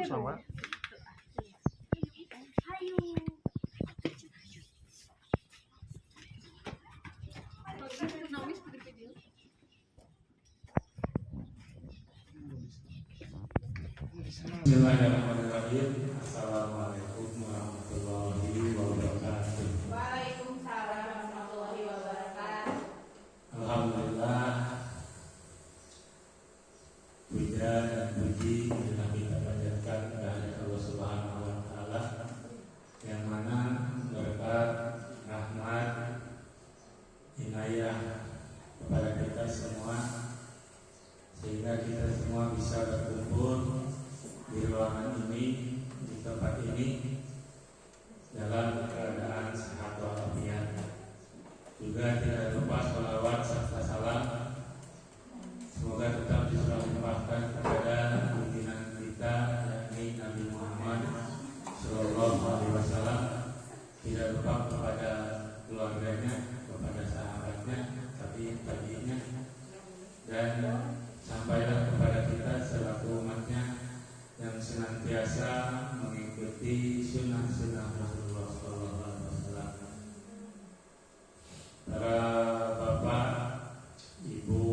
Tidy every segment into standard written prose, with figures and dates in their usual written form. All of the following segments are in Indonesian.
sama. Bismillahirrahmanirrahim. Assalamualaikum warahmatullahi wabarakatuh. Waalaikumsalam warahmatullahi wabarakatuh. Alhamdulillah, puja dan puji telah kita panjatkan kehadirat Allah Subhanahu wa Ta'ala, yang mana berkat rahmat inayah kepada kita semua, sehingga kita semua bisa berkumpul di ruangan ini, di tempat ini, dalam keadaan sehat walafiat. Juga tidak lupa sholawat serta salam semoga tetap dicurahkan kepada pimpinan kita, yakni Nabi Muhammad Sallallahu Alaihi Wasallam. Tidak lupa kepada keluarganya, kepada sahabatnya, tabi'innya, dan sampailah kepada kita selaku umatnya yang senantiasa mengikuti sunnah-sunnah Rasulullah SAW. Para bapak, ibu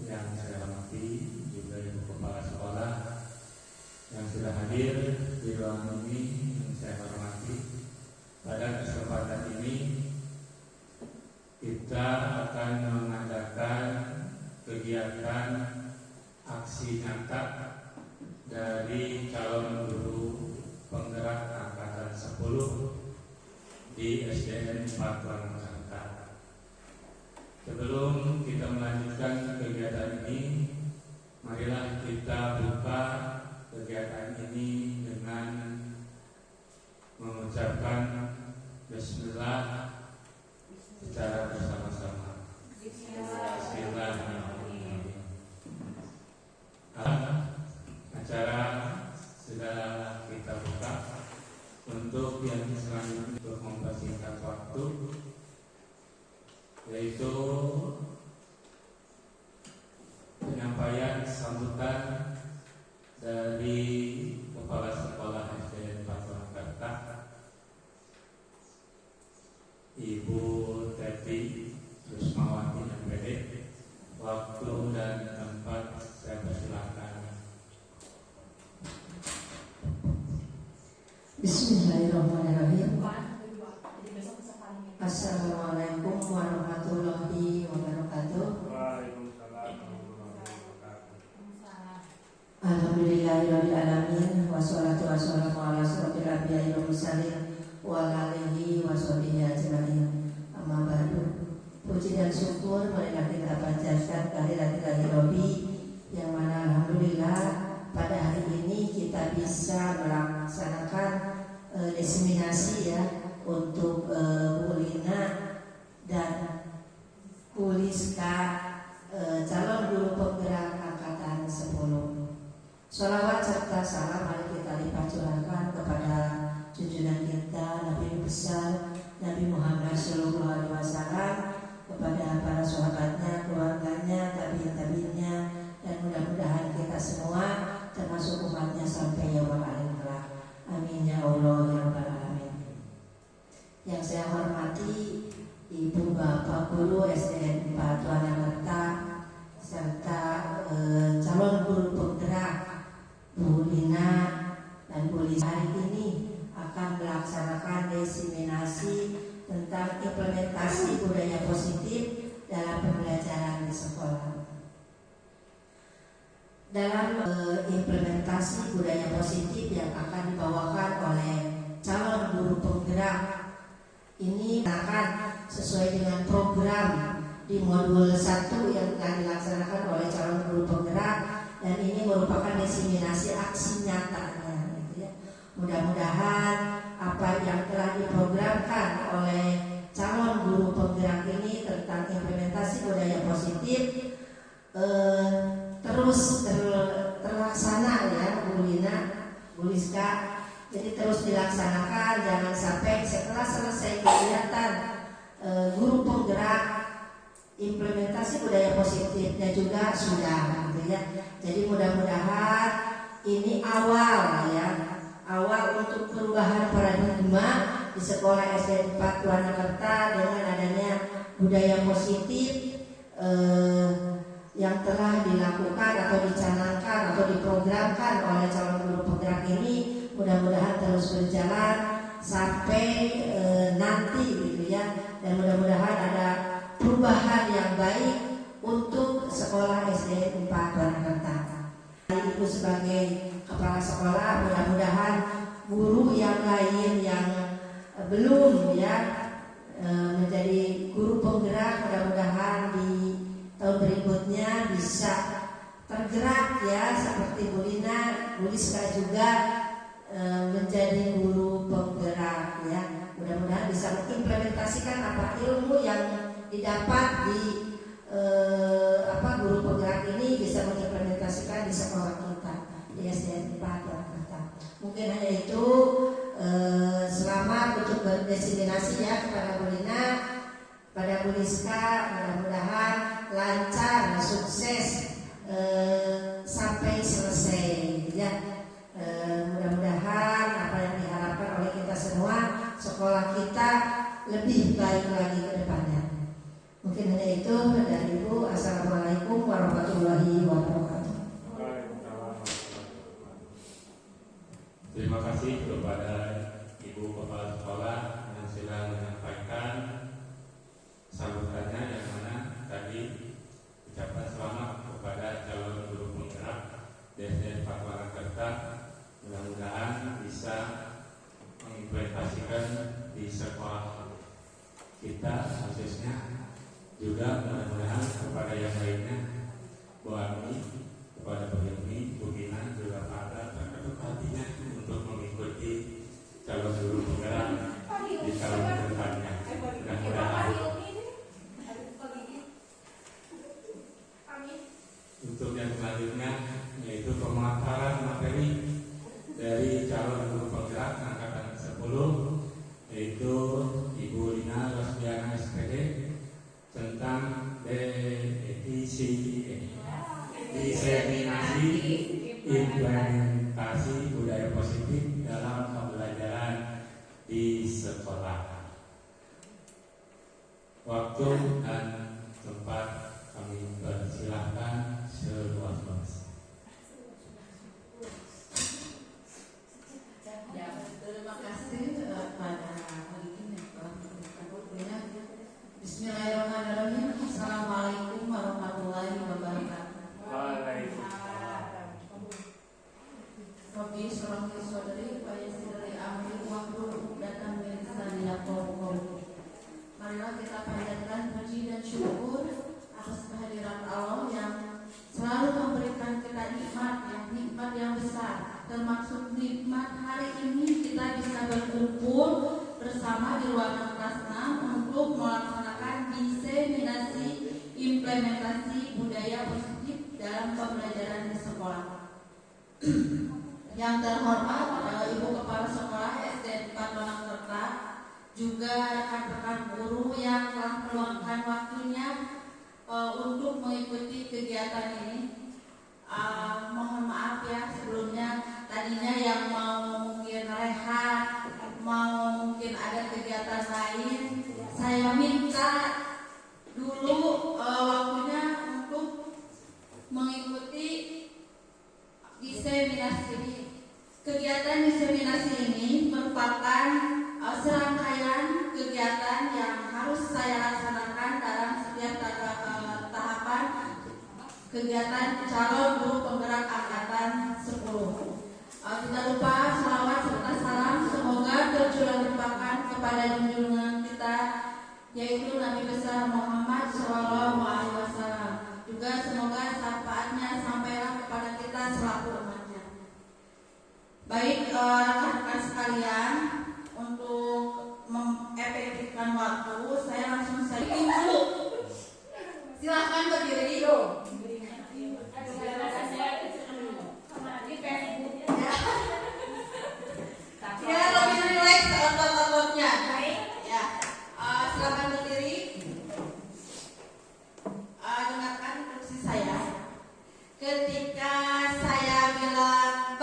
yang saya hormati, juga ibu kepala sekolah yang sudah hadir di ruangan ini yang saya hormati, pada kesempatan ini kita akan mengadakan kegiatan aksi nyata dari calon guru penggerak angkatan 10 di SDN 4 Jakarta. Sebelum kita melanjutkan kegiatan ini, marilah kita buka kegiatan ini dengan mengucapkan Bismillah secara bersama-sama. Bismillahirrahmanirrahim. Acara sudah kita buka. Untuk yang selanjutnya, untuk mempersingkat waktu, yaitu penyampaian sambutan dari Kepala Sekolah SDN 4 Jakarta, Ibu Teti Rusmawati MPD. Waktu dan tempat saya persilakan. Bismillahirrahmanirrahim. Assalamualaikum warahmatullahi wabarakatuh. Alhamdulillahirabbil alamin, wassalatu wassalamu ala asyrofil anbiya'i wal mursalin wa ala alihi washabihi ajmain. Amma ba'du. Puji dan syukur marilah kita panjatkan kehadirat Ilahi Rabbi, yang mana alhamdulillah pada hari ini kita bisa melaksanakan diseminasi ya untuk Bu Lina dan Bu Liska, calon guru penggerak angkatan 10. Sholawat serta salam mari kita limpahkan kepada junjungan kita Nabi besar Nabi Muhammad Sallallahu Alaihi Wasallam, kepada para sahabatnya, keluarganya, tabi'in-tabi'innya, dan mudah-mudahan kita semua termasuk umatnya sampai yaumul akhir kelak. Amin ya Allah ya Rabbal alamin. Yang saya hormati Ibu Bapak Guru SDN 4 Jakarta serta calon guru penggerak Bu Lina dan Bu Lisa, hari ini akan melaksanakan diseminasi tentang implementasi budaya positif dalam pembelajaran di sekolah. Dalam implementasi budaya positif yang akan dibawakan oleh calon guru penggerak ini akan sesuai dengan program di modul 1 yang akan dilaksanakan oleh calon guru penggerak, dan ini merupakan diseminasi aksi nyatanya gitu ya. Mudah-mudahan apa yang telah diprogramkan oleh calon guru penggerak ini tentang implementasi budaya positif terus terlaksana ya Bu Lina, Bu Liska. Jadi terus dilaksanakan, jangan sampai setelah selesai kegiatan guru penggerak implementasi budaya positifnya juga sudah gitu ya. Jadi mudah-mudahan ini awal ya, awal untuk perubahan paradigma di sekolah SD 4 Purwakarta dengan adanya budaya positif yang telah dilakukan atau dicanangkan atau diprogramkan oleh calon guru penggerak ini. Mudah-mudahan terus berjalan sampai nanti gitu ya, dan mudah-mudahan ada perubahan yang baik untuk sekolah SD 4 Purwakarta. Ibu sebagai kepala sekolah, mudah-mudahan guru yang lain yang belum ya menjadi guru penggerak, mudah-mudahan di tahun berikutnya bisa tergerak ya, seperti Bu Lina, Bu Liska juga menjadi guru penggerak ya. Mudah-mudahan bisa mengimplementasikan apa ilmu yang didapat di guru penggerak ini, bisa mengimplementasikan di sekolah kita di SD 4 Purwakarta. Mungkin hanya itu. Selamat untuk berdiseminasi ya kepada Bu Lina, pada Bu Liska, mudah-mudahan lancar, sukses sampai selesai ya. Mudah-mudahan apa yang diharapkan oleh kita semua, sekolah kita lebih baik lagi ke depannya. Mungkin hanya itu dari Ibu. Assalamualaikum warahmatullahi wabarakatuh. Terima kasih kepada Ibu Kepala Sekolah yang sudah menyampaikan sambutannya, yang mana tadi ucapan selamat kepada calon guru penggerak SD 4 Purwakarta. Mudah-mudahan bisa mengimplementasikan di sekolah kita, khususnya juga mudah-mudahan kepada yang lainnya, Bu Ani, kepada Bu Yumi, Bu Gina, juga pada terketuk hatinya untuk mengikuti calon guru penggerak di tahun depannya. Mudah-mudahan. Untuk yang selanjutnya yaitu pemaparan materi dari calon guru penggerak angkatan 10, yaitu Ibu Lina Rosdiana SPD tentang diseminasi implementasi budaya positif dalam pembelajaran di sekolah. Waktu dan tempat kami persilahkan seluas-luasnya. Ya, terima kasih kepada ini waktunya. Bismillahirrahmanirrahim. Assalamualaikum warahmatullahi wabarakatuh. Waalaikumsalam. Rabbi shrah li sadri wa yassir li amri wahlul 'uqdatam min lisani yafqahu qawli. Marilah kita panjatkan puji dan syukur atas kehadiran Allah yang selalu memberikan kita nikmat yang besar, termasuk nikmat hari ini kita bisa berkumpul bersama di ruangan kelas 6 untuk melaksanakan diseminasi implementasi budaya positif dalam pembelajaran di sekolah. Yang terhormat Ibu Kepala Sekolah SD 4 Purwakarta, juga rekan-rekan guru yang telah meluangkan waktunya untuk mengikuti kegiatan ini. Mohon maaf ya sebelumnya, tadinya yang mau mungkin rehat, mau mungkin ada kegiatan lain, saya minta dulu waktunya untuk mengikuti diseminasi ini. Kegiatan diseminasi ini merupakan serangkaian kegiatan yang harus saya laksanakan dalam setiap tahapan kegiatan calon guru penggerak angkatan 10. Tidak lupa salawat serta salam semoga tercurah limpahkan kepada junjungan kita, yaitu Nabi besar Muhammad SAW. Juga semoga syafaatnya sampailah kepada kita selaku umatnya. Baik rekan-rekan sekalian, untuk mengefektifkan waktu, saya langsung saja dulu. Silahkan berdiri. Ya, lebih relax otot-ototnya. Ya, silakan berdiri. Dengarkan instruksi saya. Ketika saya bilang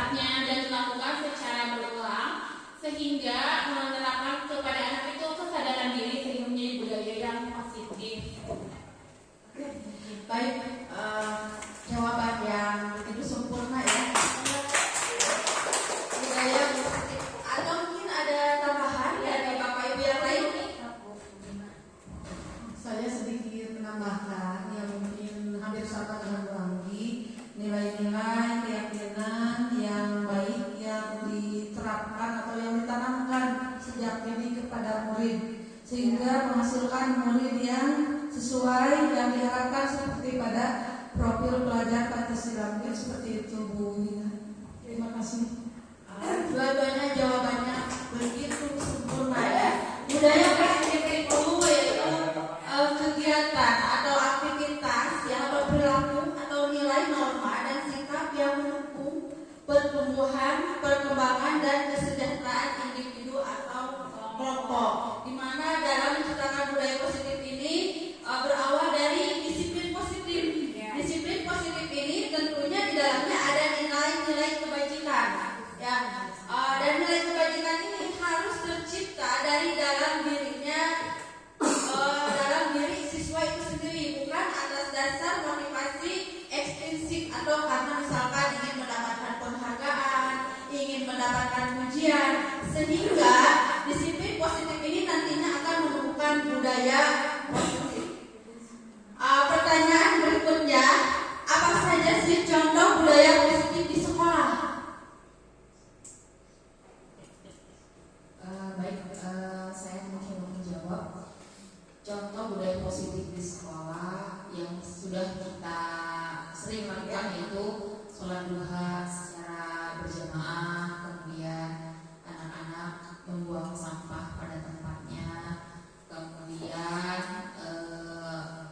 tempatnya dan dilakukan secara berulang sehingga menerapkan kepada anak itu kesadaran diri sehingga menjadi budaya yang positif. Baik, jawaban yang begitu sempurna ya. Budaya positif. Atau mungkin ada tambahan dari Bapak Ibu yang lain? Saya sedikit menambahkan yang mungkin hampir sama dengan Bu Anggi, nilai-nilai keyakinan yang baik yang diterapkan atau yang ditanamkan sejak dini kepada murid sehingga menghasilkan murid yang sesuai yang diharapkan seperti pada profil pelajar Pancasila. Mungkin seperti itu Bu Nina. Terima kasih. Dua-duanya jawabannya begitu sempurna ya. Budaya positif itu yaitu kegiatan atau aktivitas yang berperilaku atau nilai norma dan sikap yang mendukung pertumbuhan, perkembangan dan kesejahteraan individu atau kelompok. Di mana dalam menciptakan budaya positif ini berawal dari disiplin positif. Disiplin positif ini tentunya di dalamnya ada nilai-nilai kebajikan. Ya, dan nilai kebajikan ini harus tercipta dari dalam dirinya, dalam diri siswa itu sendiri, bukan atas dasar motivasi ekstrinsik atau karena misalkan ingin mendapatkan penghargaan, ingin mendapatkan pujian, sehingga disiplin positif ini nantinya akan menemukan budaya positif. Pertanyaan berikutnya, apa saja sih contoh budaya positif di sekolah? Saya mungkin menjawab. Contoh budaya positif di sekolah yang sudah kita sering lakukan yaitu sholat duha secara berjamaah, kemudian anak-anak membuang sampah pada tempatnya, kemudian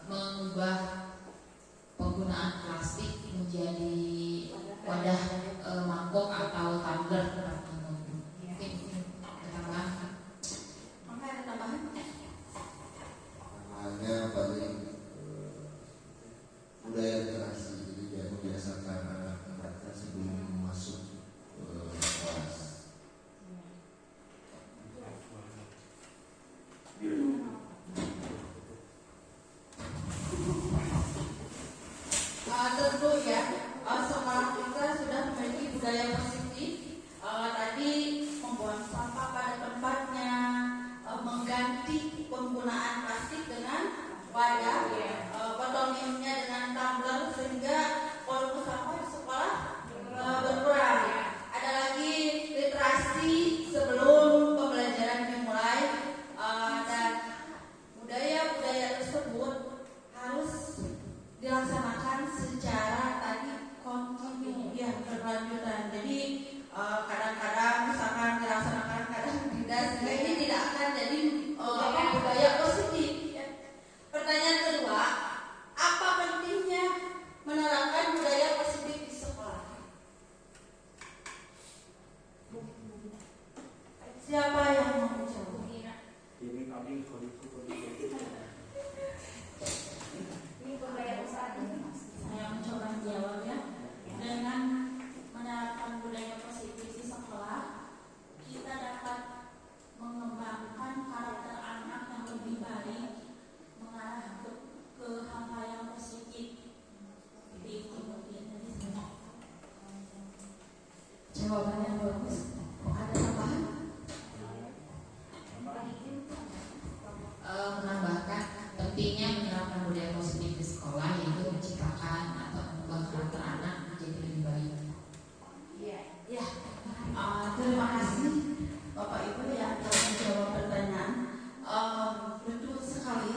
mengubah penggunaan plastik menjadi wadah mangkok atau tumbler tempat minum. Mungkin tambahan. Ada tambahan? Hanya paling budaya literasi, jadi dia membiasakan anak-anak sebelum masuk kelas. Tentu ya, sekolah kita sudah memiliki budaya positif. Tadi membuang sampah pada tempatnya, mengganti penggunaan plastik dengan wadah, botol minumnya dengan tumbler sehingga volume sampah di sekolah berkurang. Ada lagi literasi sebelum pembelajaran dimulai, dan budaya-budaya tersebut harus dilaksanakan secara tadi kontinu ya, berkelanjutan. Jadi kadang-kadang misalkan dilaksanakan, kadang tidak, sehingga ini tidak akan jadi budaya positif. Pertanyaan kedua, apa pentingnya menerapkan budaya positif di sekolah? Siapa yang mau menjawab? Saya mencoba menjawab ya. Dengan menerapkan budaya positif di sekolah, kita dapat mengembangkan karakter anak yang lebih baik, mengarah ke hal-hal yang positif. Seperti itu mungkin dari saya. Jawabannya bagus. Ada tambahan? Menambahkan pentingnya menerapkan budaya positif di sekolah yaitu menciptakan atau mengubah karakter anak menjadi lebih baik. Ya, terima kasih Bapak Ibu yang telah menjawab pertanyaan. Betul sekali,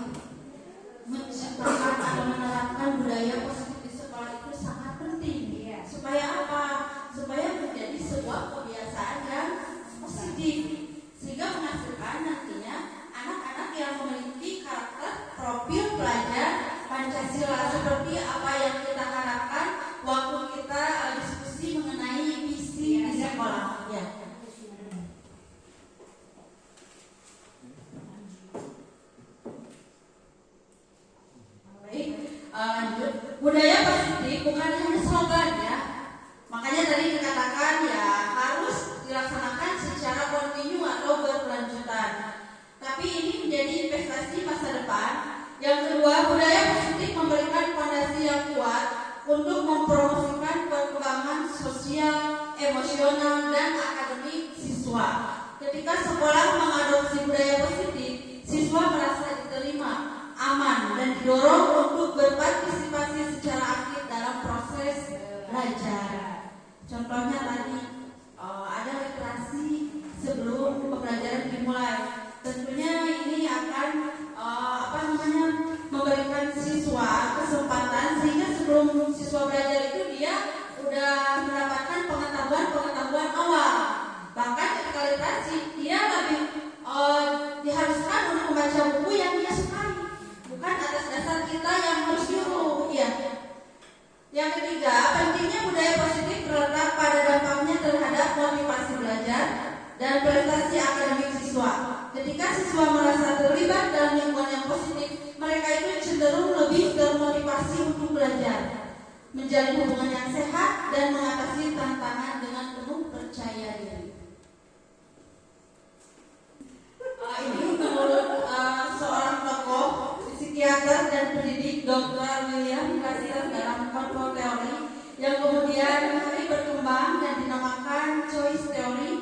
menciptakan atau menerapkan budaya positif di sekolah itu sangat penting. Supaya apa? Supaya menjadi sebuah kebiasaan yang positif, sehingga menghasilkan nantinya anak-anak yang memiliki karakter profil pelajar Pancasila seperti apa yang kita harapkan waktu kita diskusi mengenai visi di sekolah. Ya. Baik, lanjut. Budaya positif bukan hanya slogan ya. Makanya tadi dikatakan ya, kedua, budaya positif memberikan fondasi yang kuat untuk mempromosikan perkembangan sosial, emosional, dan akademik siswa. Ketika sekolah mengadopsi budaya positif, siswa merasa diterima, aman, dan didorong untuk berpartisipasi secara aktif dalam proses belajar. Contohnya tadi ada literasi sebelum pembelajaran dimulai. Tentunya ini akan memberikan siswa kesempatan sehingga sebelum siswa belajar itu dia sudah mendapatkan pengetahuan awal. Bahkan ketika literasi dia lebih diharuskan untuk membaca buku yang dia sukai, bukan atas dasar kita yang harus nyuruh. Ya. Yang ketiga, pentingnya budaya positif terletak pada dampaknya terhadap motivasi belajar dan prestasi akademik siswa. Ketika siswa merasa terlibat dalam lingkungan yang positif, mereka itu cenderung lebih termotivasi untuk belajar, menjalin hubungan yang sehat, dan mengatasi tantangan dengan penuh percaya diri. Ini menurut seorang tokoh, psikiater dan pendidik Dr. William Glasser dalam Control Theory yang kemudian berkembang dan dinamakan Choice Theory,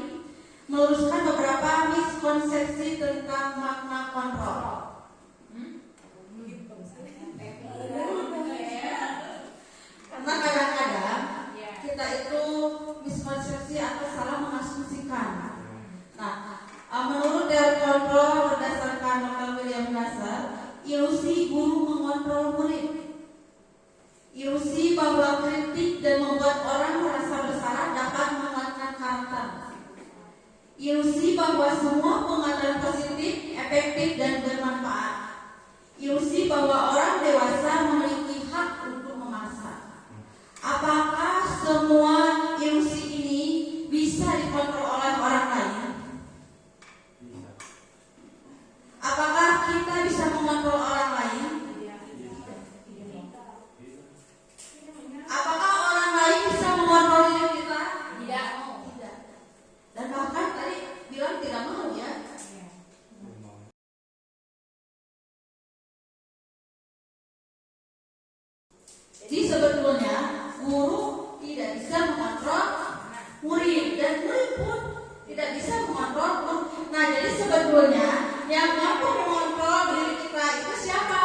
meluruskan beberapa miskonsepsi tentang makna kontrol. Karena kadang-kadang kita itu miskonsepsi atau salah mengasumsikan. Nah, menurut teori kontrol berdasarkan Dr. William Glasser, ilusi guru mengontrol murid, ilusi bahwa kritik dan membuat orang merasa bersalah dapat menguatkan karakter, ilusi bahwa semua pengetahuan positif, efektif, dan bermanfaat, ilusi bahwa orang dewasa memiliki hak untuk memaksa. Apakah semua ilusi ini bisa dikontrol oleh orang lain? Apakah kita bisa mengontrol orang lain? Apakah orang lain bisa mengontrol diri kita? Tidak. Dan bahkan tadi bilang tidak mau ya. Jadi sebetulnya guru tidak bisa mengontrol murid dan murid pun tidak bisa mengontrol guru. Nah, jadi sebetulnya yang mampu mengontrol diri kita itu siapa?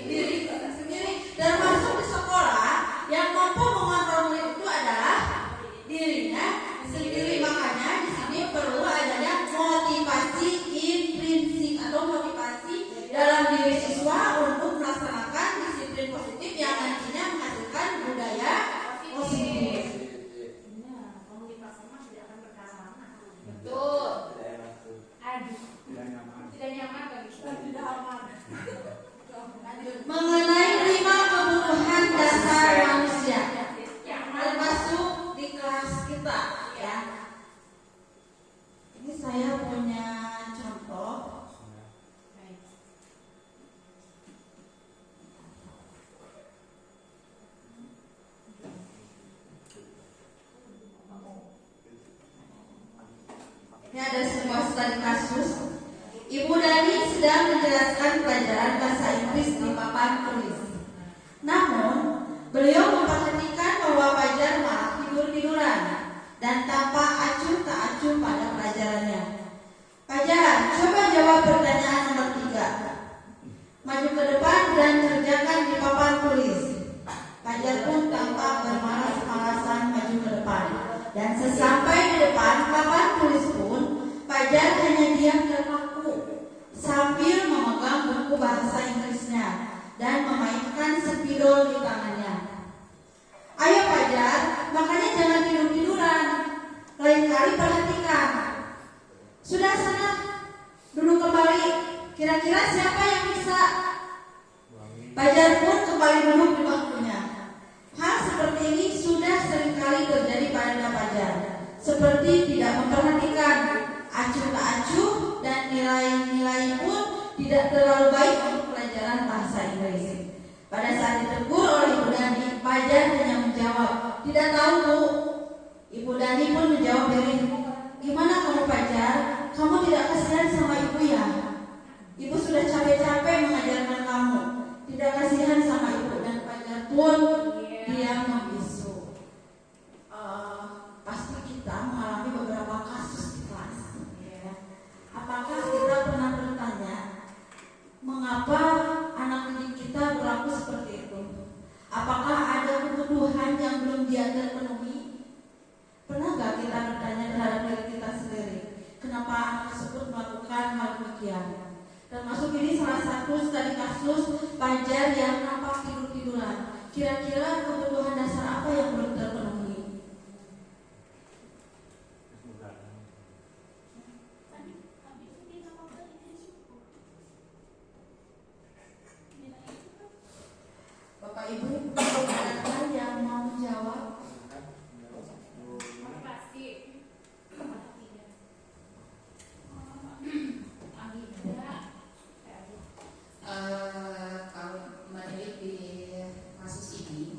Diri kita sendiri. Termasuk di sekolah yang mampu mengontrol murid itu adalah dirinya sendiri. Makanya di sini perlu adanya motivasi intrinsik atau motivasi dalam diri siswa untuk melaksanakan disiplin positif yang nantinya menghasilkan budaya positif. Betul. Tidak nyaman bagi kita. Tidak aman. Mengenai 5 kebutuhan dasar manusia, termasuk di kelas kita, ya. Ini saya punya contoh. Ini ada sebuah studi kasus. Ibu Dani sedang menjelaskan pelajaran bahasa Inggris di papan tulis. Namun, beliau memperhatikan bahwa Fajar malah tidur-tiduran dan tampak acuh tak acuh pada pelajarannya. Fajar, coba jawab pertanyaan nomor 3. Maju ke depan dan kerjakan di papan tulis. Fajar pun tampak bermalas-malasan maju ke depan. Dan sesampai di depan papan tulis pun, Fajar hanya diam terpaku sambil memegang buku bahasa Inggrisnya dan memainkan spidol di tangannya. Ayo Fajar, makanya jangan tidur-tiduran. Lain kali perhatikan. Sudah sana, duduk kembali. Kira-kira siapa yang bisa? Fajar pun kembali duduk di bangkunya. Hal seperti ini sudah seringkali terjadi pada Fajar. Seperti tidak memperhatikan, acuh tak acuh, dan nilai-nilai pun tidak terlalu baik untuk pelajaran bahasa Inggris. Pada saat ditegur oleh Ibu Dani, Fajar hanya menjawab, "Tidak tahu, Bu." Ibu Dani pun menjawab diri, "Gimana kamu Fajar? Kamu tidak kasihan sama ibu ya? Ibu sudah capek-capek mengajarkan kamu tidak kasihan sama ibu dan Fajar pun dia membisu. Pasti kita mengalami beberapa kasus di kelas. Apakah kita pernah bertanya mengapa anak didik kita berlaku seperti itu? Apakah ada kebutuhan yang belum dia terpenuhi? Pernah gak kita bertanya terhadap diri kita sendiri, kenapa anak tersebut melakukan hal demikian? Termasuk ini salah satu studi kasus Fajar yang nampak tidur-tiduran. Kira-kira kebutuhan dasar apa yang belum terpenuhi? Bapak Ibu, ada yang mau jawab? Kalau melihat di kasus ini,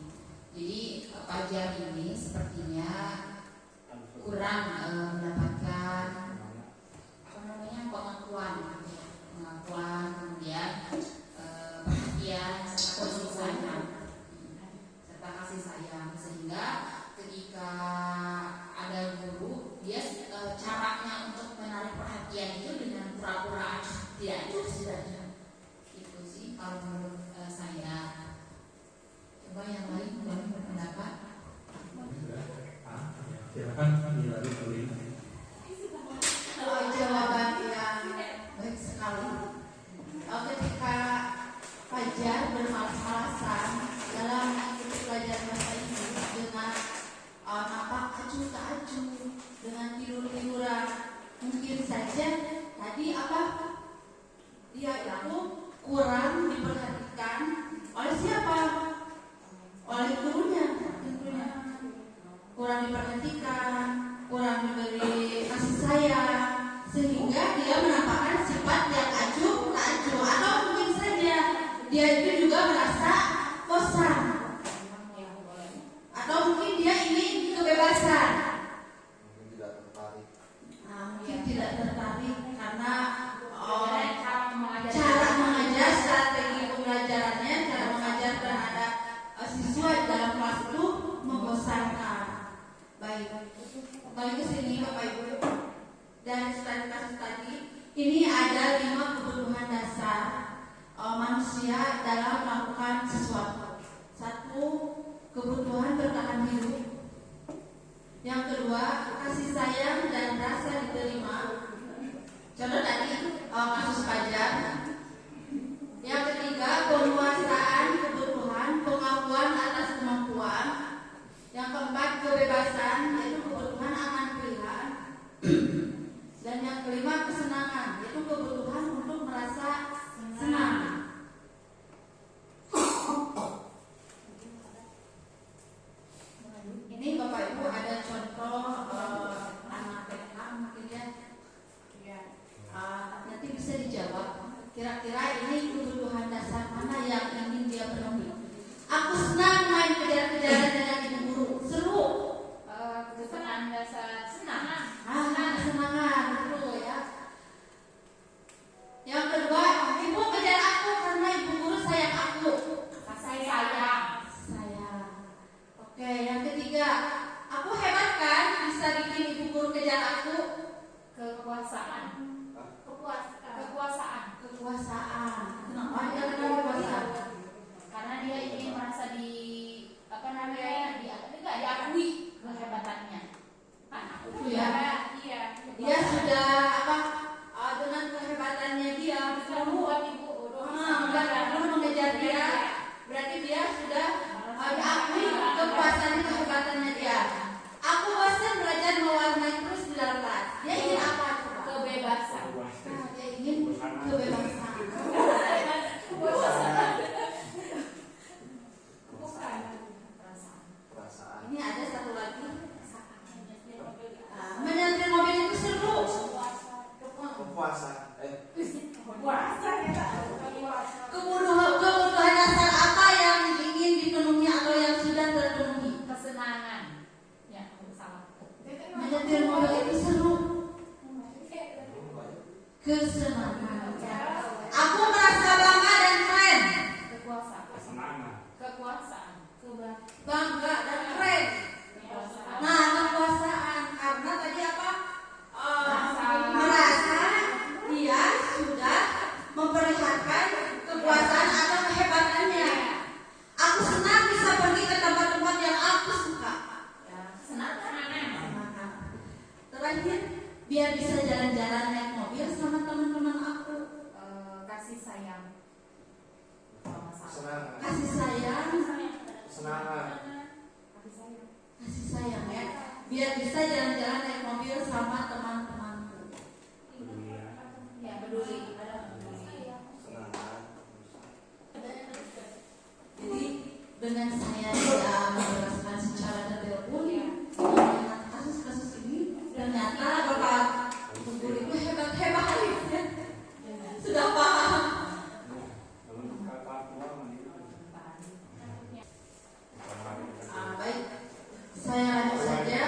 jadi Fajar ini sepertinya kurang mendapatkan pengakuan, kemudian perhatian serta kasih sayang, sehingga ketika ada guru, dia caranya untuk menarik perhatian itu dengan pura-pura tidak acuh istilahnya. Itu sih kalau menurut saya. Coba yang lain boleh berpendapat. Silakan dilalui. Jawaban yang baik sekali. Ketika Fajar bermalas-malasan dalam mengikuti pelajaran bahasa Inggris dengan nampak acuh tak acuh, dengan tidur-tiduran, mungkin saja tadi dia itu kurang diperhatikan oleh siapa? Oleh gurunya tentunya. Kurang diperhatikan, kurang diberi kasih sayang, sehingga dia menampakkan sifat yang acuh tak acuh, atau mungkin saja dia itu juga merasa bosan, atau mungkin dia ingin kebebasan. Mungkin tidak tertarik karena cara mengajar, strategi pembelajarannya, cara mengajar terhadap siswa di dalam kelas itu membosankan. Baik, kembali ke sini Bapak Ibu. Dari studi kasus tadi, ini ada 5 kebutuhan dasar manusia dalam melakukan sesuatu. 1, kebutuhan bertahan hidup. Yang kedua, kasih sayang dan rasa diterima. Contoh tadi kasus Fajar. Yang ketiga, penguasaan kebutuhan, pengakuan atas kemampuan. Yang keempat, kebebasan, yaitu kebutuhan akan pilihan. Dan yang kelima, kesenangan, yaitu kebutuhan untuk merasa senang. Ini Bapak Ibu ada contoh anak TK mungkin ya. Nanti bisa dijawab. Kira-kira ini kebutuhan dasar mana yang ingin dia penuhi? Aku senang main kejar-kejaran dengan ibu guru. Seru. Kebutuhan dasar senang. Kesenangan itu ya. Yang kedua, ibu kejar aku karena ibu guru sayang aku. Sayang. Oke, yang ketiga, aku hebat kan bisa bikin ibu guru kejar aku. Kekuasaan. Kenapa dia kenal kekuasaan? Karena dia ingin merasa diakui kehebatannya. Itu ya. Iya. Dia sudah dengan kehebatannya dia belum mengejar dia, berarti dia sudah diakui kekuasaan kehebatannya dia. Aku bosan belajar mewarnai terus di dalam kelas. Dia ingin apa? Kebebasan. Dia ingin kebebasan. Ini ada satu lagi. Menyetir mobil itu seru. Kebutuhan dasar apa yang ingin dipenuhi atau yang sudah terpenuhi? Kesenangan. Ya, salah. Menyetir mobil itu seru. Kesenangan. Aku merasa bangga dan keren. Kekuasaan. bangga dan keren. Nah, kekuasaan karena tadi apa? Merasa dia sudah memperlihatkan kekuasaan atau kehebatannya. Aku senang bisa pergi ke tempat-tempat yang aku suka. Senang kemana? Terakhir, biar bisa jalan-jalan naik mobil sama teman-teman aku. Kasih sayang. Senang. Kasih sayang, Senang. kasih sayang ya. Biar bisa jalan-jalan naik mobil sama teman-temanku. Ya, peduli. Ada peduli. Jadi dengan saya tidak menjelaskan secara detail pun melihat kasus-kasus ini, ternyata Bapak guru itu hebat-hebat ya. Sudah paham. Baik, saya lanjut saja.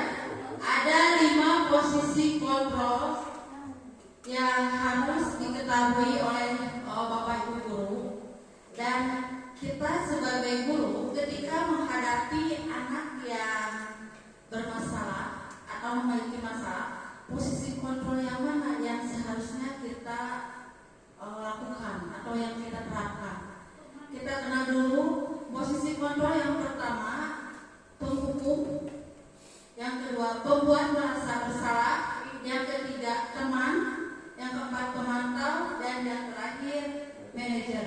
Ada 5 posisi kontrol yang harus diketahui oleh Bapak Ibu guru, dan kita sebagai guru ketika menghadapi anak yang bermasalah atau memiliki masalah, posisi kontrol yang mana yang seharusnya kita lakukan atau yang kita terapkan. Kita kenal dulu posisi kontrol. Yang pertama, penghukum. Yang kedua, pembuat merasa bersalah. Yang ketiga, teman. Yang keempat, pemantau. Dan yang terakhir, manajer.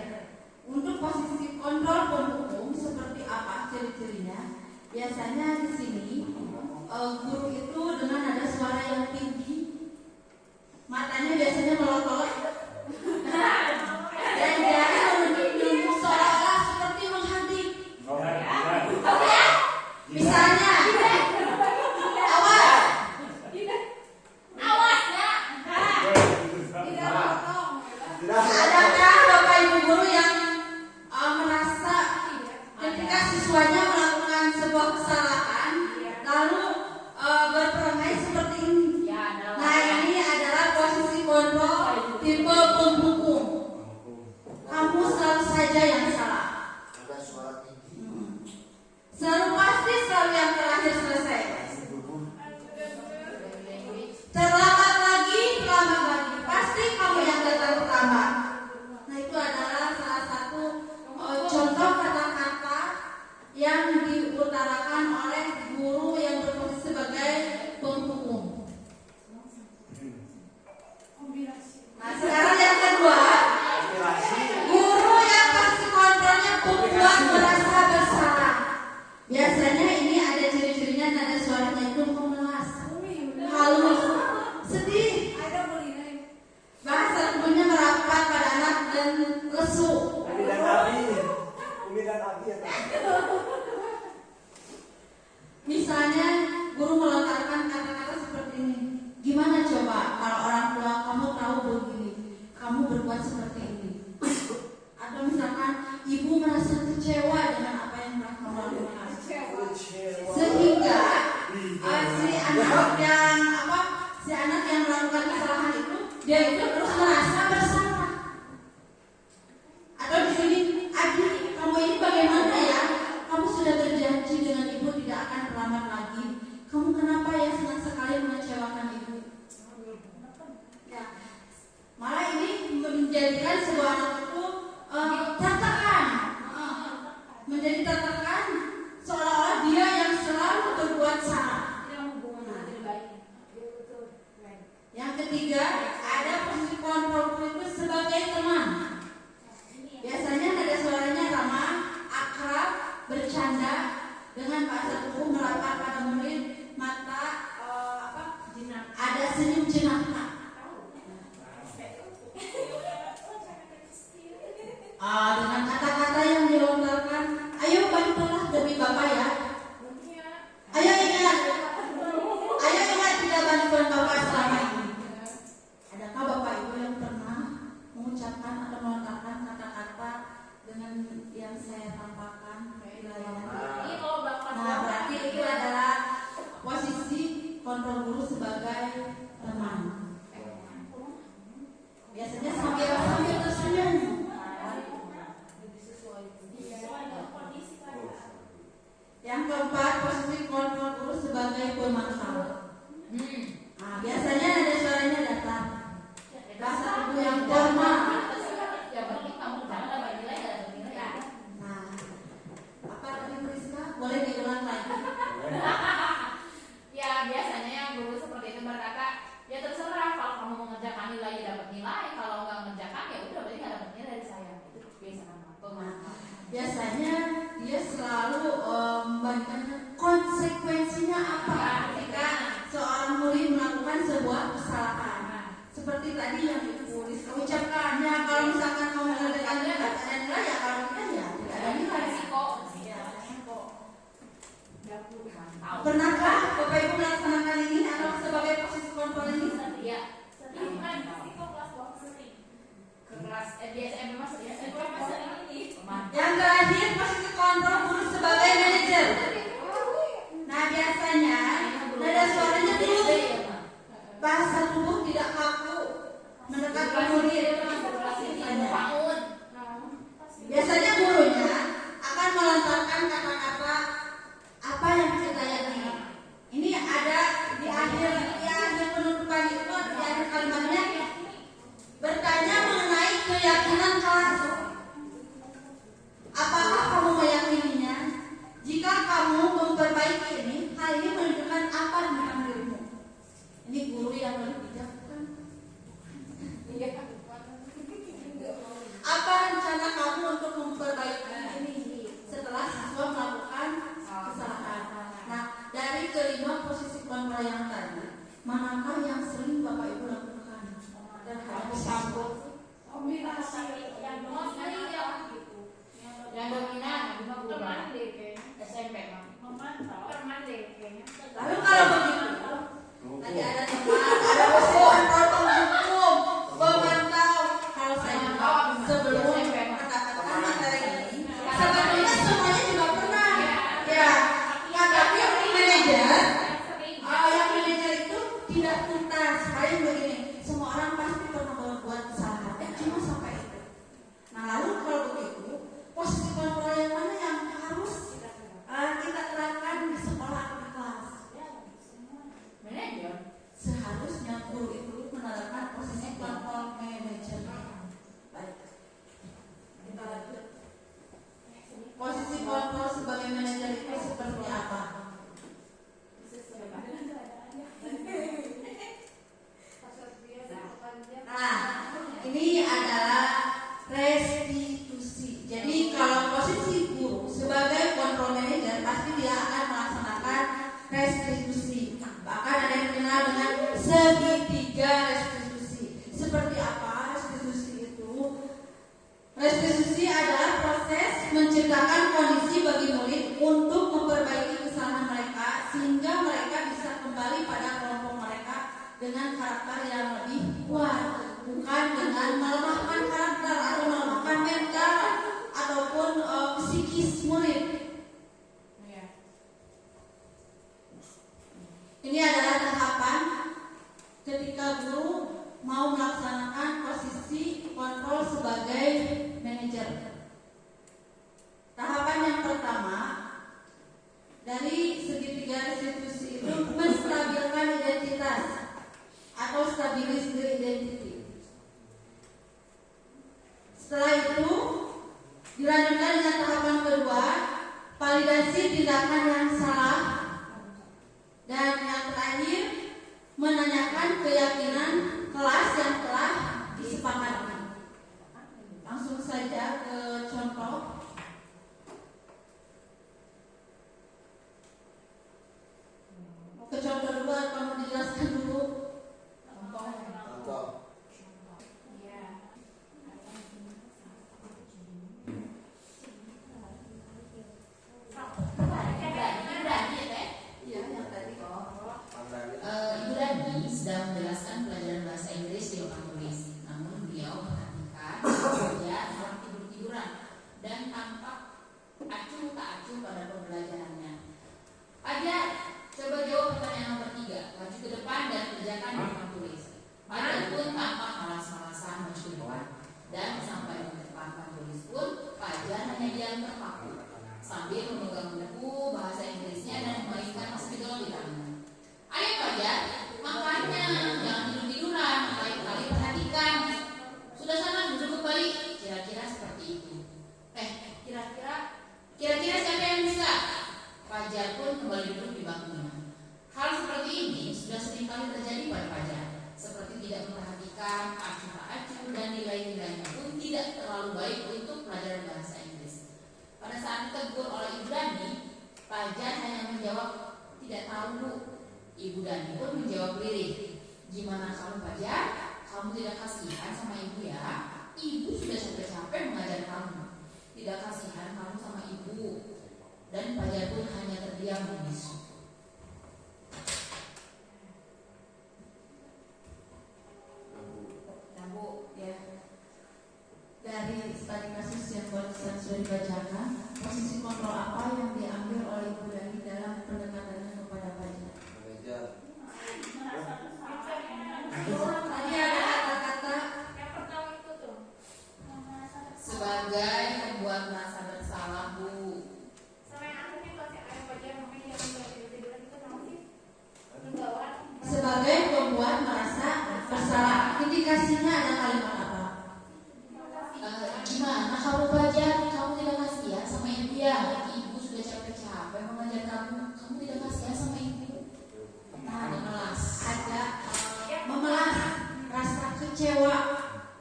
Untuk posisi kontrol penghukum seperti apa ciri-cirinya? Biasanya di sini guru itu dengan nada suara yang tinggi, matanya biasanya melotot, dan jari menunjuk seolah-olah seperti menghadik. Misalnya, awas, Ya. adakah Bapak Ibu guru yang merasa ketika siswanya melakukan sebuah kesalahan lalu berperangai seperti ini? Ya, ada. Nah, ini adalah posisi kontrol tipe penghukum. Kamu selalu saja yang salah. Ada suara tinggi. Selalu pasti selalu yang terakhir selesai. Terlambat lagi, pasti kamu yang datang pertama. Nah, itu adalah salah satu contoh kata-kata yang diutarakan oleh guru yang berposisi sebagai penghukum. Nah, sekarang yang kedua, guru yang kasih kontrolnya pembuat merasa bersalah. Biasanya ini ada ciri-cirinya, nada suaranya itu memelas, halus, sedih, bahasa tubuhnya merapat pada anak dan lesu. Misalnya guru melontarkan kata-kata seperti ini. Gimana coba kalau orang tua kamu tahu begini, kamu berbuat seperti ini? Atau misalkan ibu merasa kecewa dengan apa yang telah kamu lakukan, sehingga si anak yang melakukan kesalahan itu, dia itu terus merasa bersalah. Atau di sini, adik, kamu ini bagaimana ya? Kamu sudah berjanji dengan ibu tidak akan terlambat lagi. Kamu kenapa ya senang sekali mengecewakan ibu? Ya. Malah ini menjadikan sebuah anak itu tertekan, menjadi tertekan seolah-olah dia yang selalu berbuat salah. Yang ketiga, ada posisi kontrol itu sebagai teman. Biasanya nada suaranya ramah, akrab, bercanda, dengan bahasa tubuh merapat pada murid, mata ada senyum jenaka. Dengan kata-kata yang dilontarkan, ayo bantulah demi Bapak ya. Ayo ingat, seperti tadi yang ditulis ucapkannya. Kalau misalkan kamu mengerjakan nilai, ada nilai ya, kalau tidak ya tidak ada nilai. Pernahkah Bapak Ibu melaksanakan ini atau sebagai posisi kontrol ini? Iya. Sering kan risiko kelas bawah sering. Ke kelas di SMP Mas ya. Sering ini. Yang terakhir posisi kontrol guru sebagai manajer. Nah biasanya nada suaranya dulu, bahasa tubuh tidak kaku, mendekat ke murid. Biasanya gurunya akan melontarkan kata-kata apa yang kita yakini. Ini ada di akhir penutupan itu, di akhir kalimatnya bertanya mengenai keyakinan kelas. Apakah kamu meyakininya? Jika kamu memperbaiki ini, hal ini menunjukkan apa tentang dirimu? Ini guru yang lebih bijak, bukan? Apa rencana kamu untuk memperbaiki ini setelah siswa melakukan kesalahan? Nah, dari kelima posisi kontrol yang tadi, manakah yang sering Bapak Ibu lakukan? Terhadap siswa? Yang dominan teman SMP Lalu kalau begitu, nanti ada teman, ada posisi kontrol penghukum, pemantau. Kalau saya jawab sebelum kata-kata materi ini, sebetulnya semuanya juga pernah. Ya, tapi yang manajer itu tidak tuntas. Paling begini, semua orang pasti pernah berbuat kesalahan. Cuma sampai itu. Nah, lalu kalau begitu, posisi kontrol yang mana yang harus kita terapkan di sekolah atau di kelas? manajer. Seharusnya guru itu menerapkan posisi kontrol manajer. Baik, kita lanjut. Posisi kontrol sebagai manajer itu seperti apa? Nah, ini adalah restitusi. Jadi kalau posisi guru sebagai kontrol manager, pasti dia akan melaksanakan restitusi. Bahkan ada yang dikenal dengan segitiga restitusi. Seperti apa restitusi itu? Restitusi adalah proses menciptakan kondisi bagi murid untuk memperbaiki kesalahan mereka sehingga mereka bisa kembali pada kelompok mereka dengan karakter yang lebih kuat, bukan dengan melemahkan karakter atau melemahkan mental ataupun psikis murid. Ini adalah tahapan ketika guru mau melaksanakan posisi kontrol sebagai manajer. Tahapan yang pertama dari segitiga restitusi itu menstabilkan identitas atau stabilis the identity. Setelah itu dilanjutkan dengan tahapan kedua, validasi tindakan yang salah, dan yang terakhir menanyakan keyakinan kelas yang telah disepakati. Langsung saja ke contoh. Ke contoh dulu atau kamu dijelaskan dulu? Contoh. Iya, yang tadi kok. Ibu Dani sedang menjelaskan pelajaran bahasa Inggris di papan tulis. Namun beliau perhatikan saja orang tidur-tiduran dan tampak acuh tak acuh pada pembelajarannya. Fajar, coba jawab pertanyaan nomor 3. Maju ke depan dan kerjakan di papan tulis. Fajar pun tampak malas-malasan maju ke depan dan sampai di depan papan tulis pun Fajar hanya diam terpaku sambil memegang buku bahasa Inggrisnya dan memainkan spidol di tangannya. Ayo Fajar, makanya jangan tidur-tiduran, lain-kali perhatikan. Sudah sana duduk kembali. Kira-kira seperti itu. Kira-kira siapa yang bisa? Fajar pun kembali duduk di bangkunya. Hal seperti ini sudah sering kali terjadi pada Fajar. Seperti tidak memperhatikan, acuh tak acuh, dan nilai-nilainya pun tidak terlalu baik untuk pelajaran bahasa Inggris. Pada saat ditegur oleh Ibu Dani, Fajar hanya menjawab, tidak tahu Bu. Ibu Dani pun menjawab lirih, gimana kalau Fajar? kamu tidak kasihan sama ibu ya? Ibu sudah capek-capek mengajar kamu. Tidak kasihan kamu sama ibu. Dan Fajar pun hanya terdiam membisu. Dari studi kasus yang barusan sudah dibacakan, posisi kontrol apa yang diambil oleh Ibu Dani dalam pendekatannya kepada Fajar? Tadi ada kata-kata Yang pertama itu tuh. Sebagai membuat merasa bersalah, Bu. Sama yang akhirnya pas yang ada bagian makanya yang tidur-tiduran itu nama sih? Himbauan. sebagai membuat merasa bersalah. Indikasinya ada kalimat apa? Gimana kamu Fajar? Kamu tidak kasihan sama ibu ya? Ibu sudah capek-capek mengajar kamu. Kamu tidak kasihan sama ibu? Memelas. Ada memelas, rasa kecewa,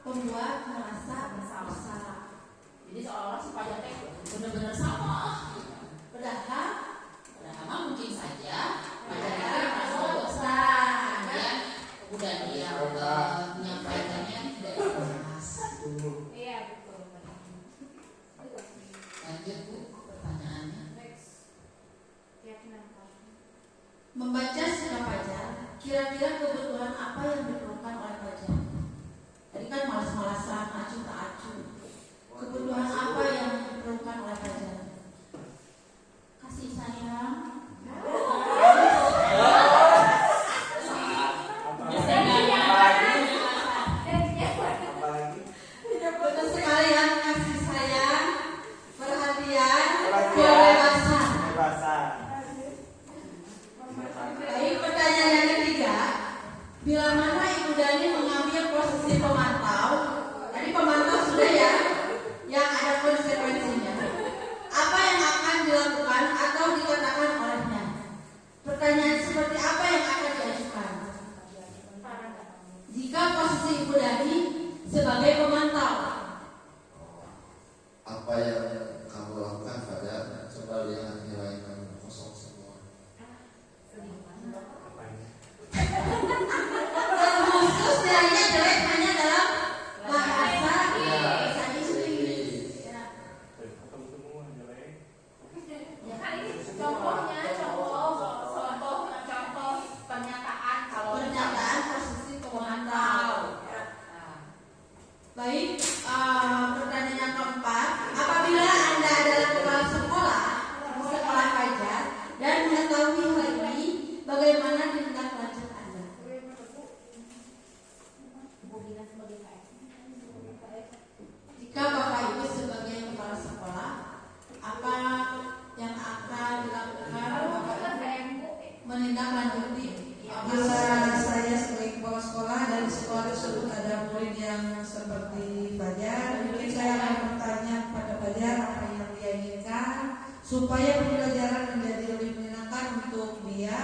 membuat merasa bersalah. Jadi seolah-olah si Fajar teh benar-benar sama. Padahal Padahal mungkin saja Fajar itu Fajar merasa merasa bosan. Kemudian udah dia menyampaikannya tidak ikhlas. Iya betul. Lanjut Bu, pertanyaannya. Keyakinan kamu. membaca sikap Fajar, kira-kira kebutuhan apa yang diperlukan oleh Fajar? Tadi kan malas-malasan, acuh tak acuh. Kebutuhan apa yang diperlukan oleh Fajar? Kasih sayang. Betul sekali ya, kasih sayang, perhatian, kebebasan. Baik, pertanyaan yang ketiga, bila mana Ibu Dani mengambil posisi pemantau, tadi pemantau sudah ya, yang ada konsekuensinya. Apa yang akan dilakukan atau dikatakan olehnya? Pertanyaan seperti apa yang akan diajukan? Jika posisi Ibu Dani sebagai pemantau, Apa yang kamu lakukan Fajar? Coba lihat nilai kamu kosong semua. terkhusus nilainya jelek hanya dalam bahasa Inggris. Ya. Kan ini contohnya contoh pernyataan kalau Pernyataan posisi pemantau. Baik, pertanyaan yang keempat, apabila Anda adalah kepala sekolah di sekolah Fajar dan mengetahui hal ini, bagaimana tindak lanjut Anda? Jika Bapak Ibu sebagai kepala sekolah, apa yang akan dilakukan Bapak Ibu menindaklanjuti? Bila saya sebagai kepala sekolah dan di sekolah tersebut ada murid yang seperti Fajar, mungkin saya akan bertanya kepada Fajar apa yang dia inginkan supaya pembelajaran menjadi lebih menyenangkan untuk dia,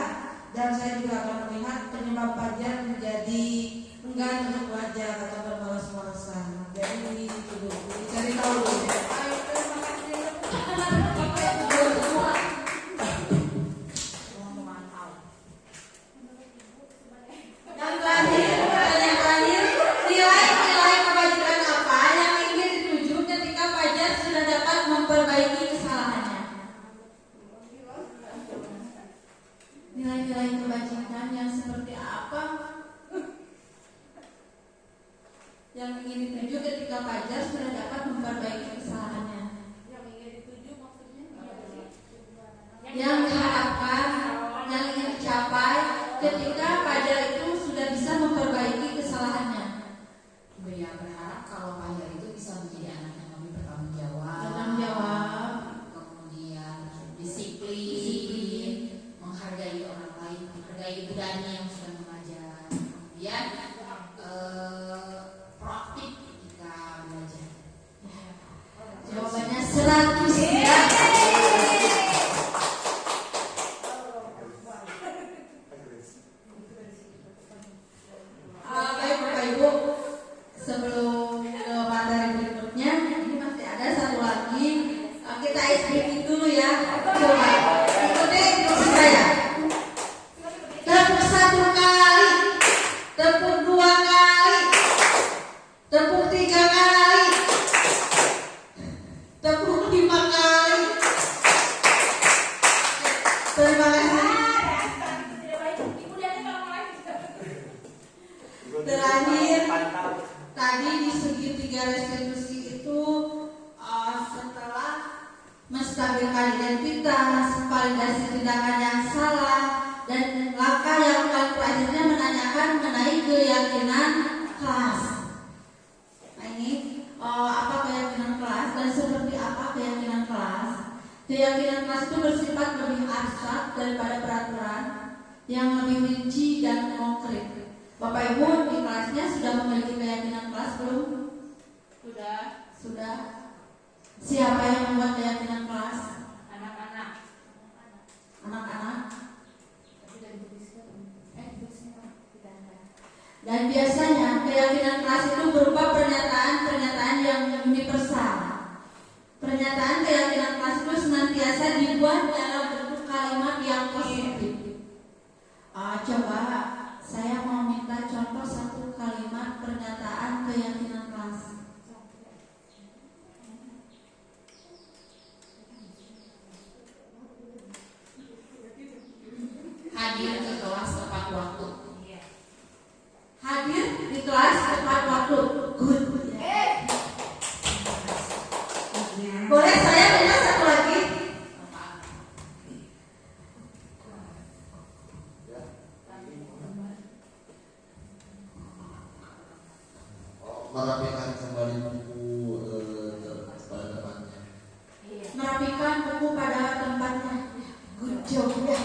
dan saya juga akan melihat penyebab Fajar menjadi enggan untuk belajar atau bermalas-malasan. Jadi itu dulu, dicari tahu dulu. Yang terakhir, nilai-nilai kebajikan apa yang ingin dituju ketika Fajar sudah dapat memperbaiki kesalahannya? Nilai-nilai kebajikan yang seperti apa yang ingin dituju ketika Fajar sudah dapat memperbaiki kesalahannya? Yang diharapkan, yang ingin dicapai ketika Fajar itu sudah bisa memperbaiki kesalahannya. Ya, berharap kalau Fajar itu bisa menjadi anak yang lebih bertanggung jawab. Bertanggung jawab, Kemudian disiplin, menghargai orang lain, menghargai Ibu Dani yang sudah mengajar. Kemudian proaktif ketika belajar. jawabannya 100 ya. Baik Bapak Ibu, sebelum ke materi berikutnya, ini masih ada satu lagi. Kita icebreaking dulu ya. Coba ikuti instruksi saya. Satu membicarakan mengenai keyakinan kelas. Nah ini apa keyakinan kelas dan seperti apa keyakinan kelas? Keyakinan kelas itu bersifat lebih abstrak daripada peraturan yang lebih rinci dan konkret. Bapak Ibu di kelasnya sudah memiliki keyakinan kelas belum? Sudah. Siapa yang membuat keyakinan kelas? Anak-anak. Dan biasanya keyakinan kelas itu berupa pernyataan-pernyataan yang universal. Pernyataan keyakinan kelas itu senantiasa dibuat dalam bentuk kalimat yang positif. Coba saya mau minta contoh satu kalimat pernyataan keyakinan kelas. Hadir ke kelas tepat waktu. Hadir di kelas tepat waktu. Good. Boleh saya minta satu lagi? Merapikan kembali buku pada tempatnya. Merapikan buku pada tempatnya. Good job ya.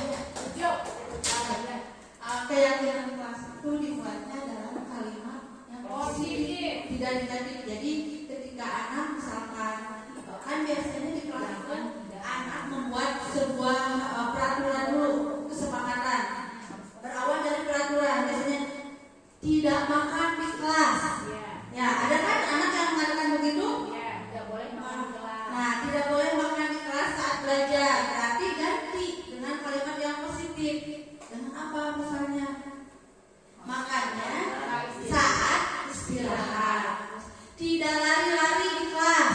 Keyakinan kelas itu dibuatnya dalam kalimat yang positif, tidak negatif. Jadi ketika anak misalkan kan biasanya di kelas itu anak membuat sebuah peraturan dulu, kesepakatan berawal dari peraturan, biasanya tidak makan di kelas. Ya ada kan anak yang mengatakan begitu? Nah tidak boleh makan di kelas saat belajar. Berarti ganti dengan kalimat yang positif. Dengan apa misalnya? Makannya saat istirahat. Tidak lari-lari di kelas.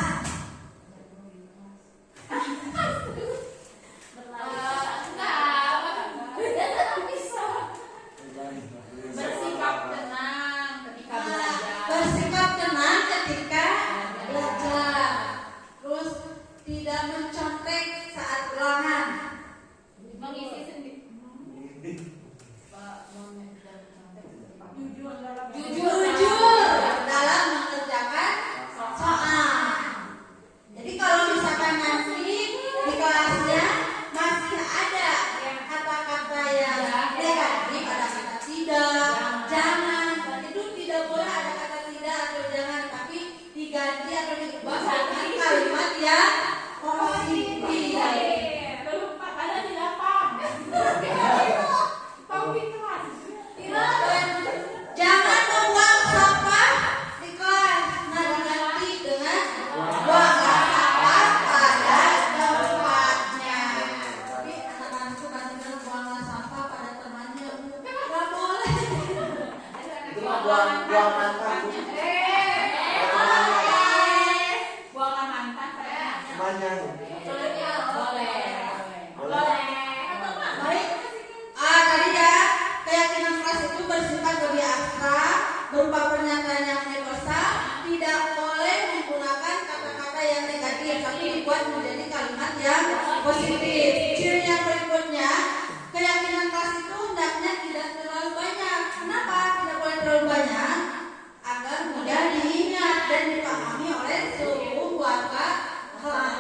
Bersikap tenang ketika belajar. Bersikap tenang ketika belajar. Terus tidak mencontek saat ulangan. Mengisi sendiri. Jujur dalam mengerjakan soal. Jadi kalau misalkan nanti di kelasnya masih ada kata-kata yang negatif, ada kata tidak, jangan, itu tidak boleh ada kata tidak atau jangan, tapi diganti atau diubah dengan kalimat yang positif. Jangan membuang sampah di kelas. Nah diganti dengan buanglah sampah pada tempatnya. Jadi anak-anak itu kan bilang buanglah sampah pada temannya. Nggak boleh. Itu mah buang mantan. Buanglah mantan saya. Temannya. Baik. Tadi ya keyakinan kelas itu bersifat lebih abstrak, berupa pernyataan yang universal, tidak boleh menggunakan kata-kata yang negatif, tapi dibuat menjadi kalimat yang positif. Ciri yang berikutnya, keyakinan kelas itu hendaknya tidak terlalu banyak. Kenapa tidak boleh terlalu banyak? Agar mudah diingat dan dipahami oleh seluruh warga kelas.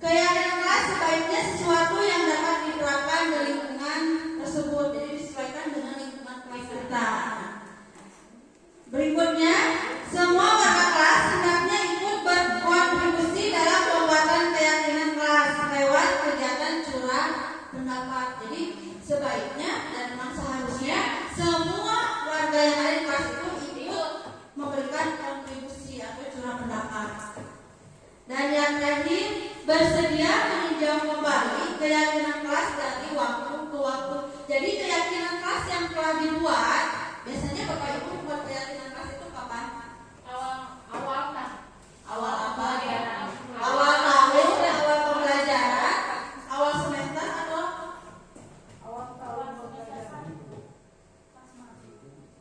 Keyakinan kelas sebaiknya sesuatu yang dapat diterapkan di lingkungan tersebut, jadi disesuaikan dengan lingkungan kelas kita. Berikutnya, semua warga kelas hendaknya ikut berkontribusi dalam pembuatan keyakinan kelas lewat kegiatan curah pendapat. Jadi sebaiknya dan memang seharusnya semua warga yang ada di kelas itu ikut memberikan kontribusi atau curah pendapat. Dan yang terakhir, bersedia meninjau kembali keyakinan kelas dari waktu ke waktu. Jadi keyakinan kelas yang telah dibuat, biasanya Bapak Ibu membuat keyakinan kelas itu kapan? Awal apa? Awal tahun, awal pembelajaran, awal semester atau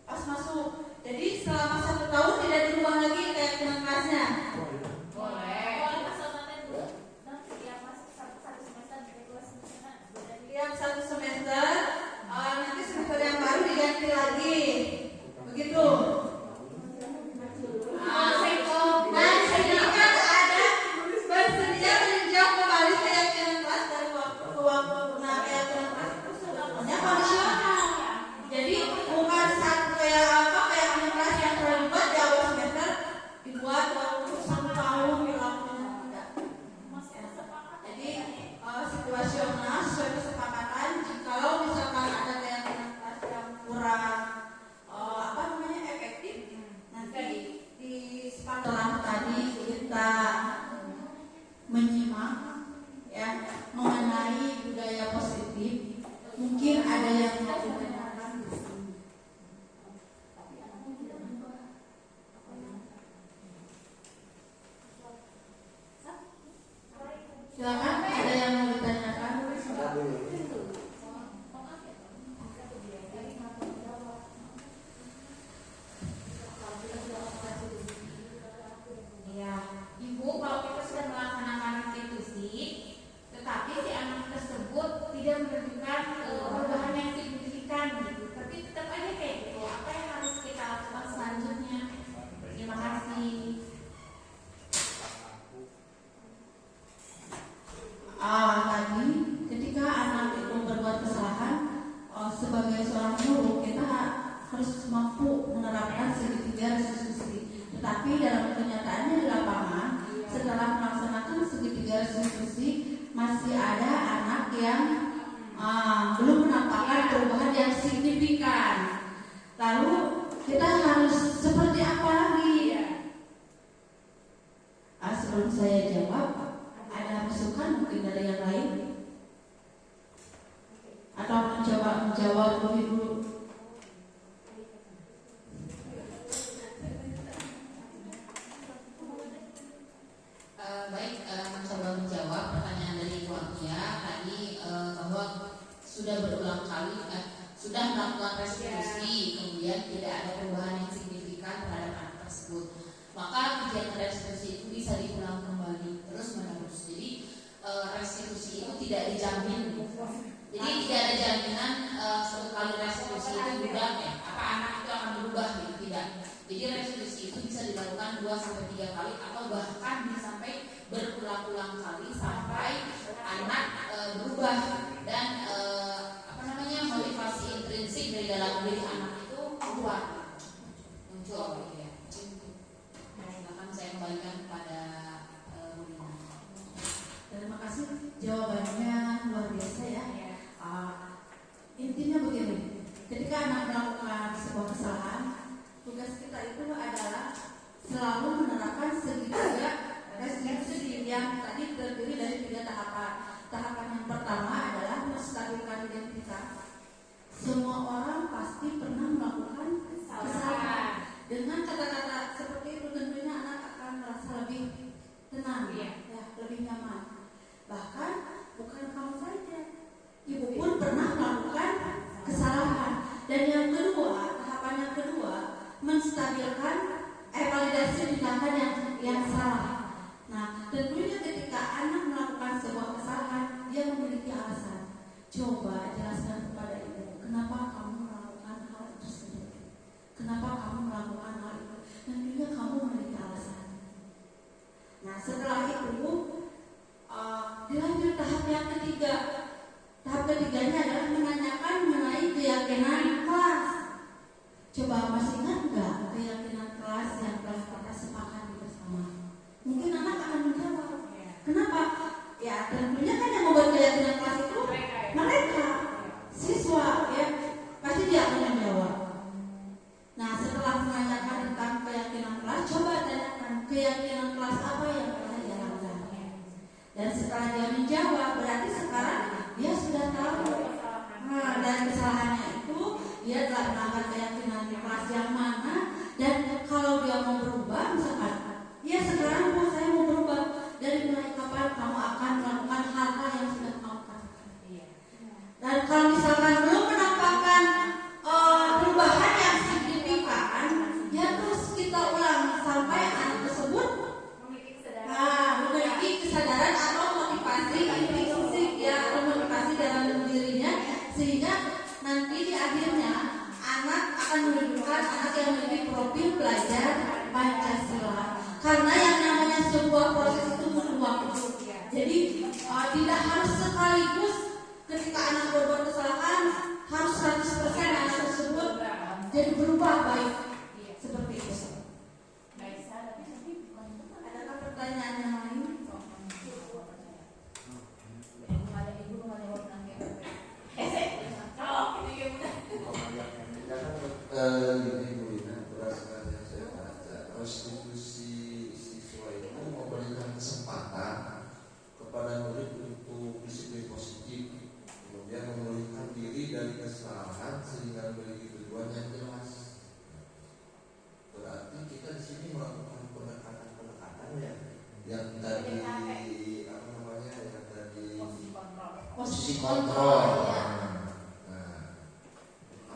pas masuk. Jadi selama 1 tahun tidak dirubah lagi keyakinan kelasnya. Tiap 1 semester nanti semester yang baru harus mampu menerapkan segitiga restitusi. Tetapi dalam kenyataannya di lapangan, setelah melaksanakan segitiga restitusi, masih ada anak yang belum menampakkan perubahan yang signifikan. Lalu kita harus seperti apa lagi? Sebelum saya jawab, ada masukan mungkin dari yang lain? Atau mencoba menjawab lebih dulu? Baik, mencoba menjawab pertanyaan dari Ibu Akia tadi bahwa sudah berulang kali sudah melakukan restitusi, kemudian tidak ada perubahan yang signifikan terhadap anak tersebut. Maka kegiatan restitusi itu bisa diulang kembali terus menerus. Jadi restitusi itu tidak dijamin. Jadi tidak ada jaminan suatu kali restitusi itu berubah apa anak itu akan berubah gitu, tidak. Jadi restitusi itu bisa dilakukan 2-3 kali atau bahkan bisa sampai berulang-ulang kali sampai anak berubah dan motivasi intrinsik dari dalam diri anak itu keluar muncul gitu ya. Silakan saya kembalikan kepada Rina. Terima kasih, jawabannya luar biasa ya. Intinya begini, ketika anak melakukan sebuah kesalahan, tugas kita itu adalah selalu menerapkan segitiga restitusi yang tadi terdiri dari 3 tahapan. Tahapan yang pertama adalah menstabilkan identitas. Semua orang pasti pernah melakukan kesalahan. Dengan kata-kata seperti itu tentunya anak akan merasa lebih tenang, ya, lebih nyaman. Bahkan bukan kamu saja, ibu pun pernah melakukan kesalahan. Dan yang kedua, tahapan yang kedua, menstabilkan validasi tindakan yang salah. Nah, tentunya ketika anak melakukan sebuah kesalahan, dia memiliki alasan. Coba jelaskan kepada ibu, kenapa kamu melakukan hal tersebut? Kenapa kamu melakukan hal itu? Tentunya kamu memiliki alasan. Nah, setelah itu dilanjut tahap yang ketiga. Tahap ketiganya adalah menanyakan mengenai keyakinan kelas. Coba masih ingat nggak keyakinan kelas yang telah kita sepakati bersama? Mungkin anak akan menjawab. Kenapa? Ya tentunya kan yang membuat keyakinan kelas itu mereka, siswa, ya pasti dia akan menjawab. Nah, setelah menanyakan tentang keyakinan kelas, coba tanyakan keyakinan kelas apa yang telah dia lakukan. Dan setelah dia menjawab, berarti sekarang dia sudah tahu. Dan kesalahannya itu dia telah melanggar keyakinan kelas yang mana. Dan kalau dia mau berubah, misalkan, ya sekarang saya mau berubah. Dari mulai kapan kamu akan melakukan hal-hal yang sudah kamu lakukan? Dan kalau misalkan belum menampakkan perubahan yang signifikan, ya terus kita ulang sampai anak tersebut memiliki kesadaran atau motivasi intrinsik, ya, atau motivasi dalam dirinya, sehingga nanti di akhirnya anak akan menunjukkan anak yang memiliki profil belajar Pancasila. Karena yang namanya sebuah proses itu butuh waktu. Jadi tidak harus sekaligus ketika anak berbuat kesalahan harus 100% anak tersebut jadi berubah baik. Seperti itu. Adakah pertanyaan yang lain? Ini Bu Lina, berdasarkan yang saya baca, restitusi siswa itu memberikan kesempatan kepada murid untuk disiplin positif, kemudian memulihkan diri dari kesalahan sehingga memiliki tujuan yang jelas. Berarti kita di sini melakukan pendekatan ya, yang tadi apa namanya, yang tadi posisi kontrol.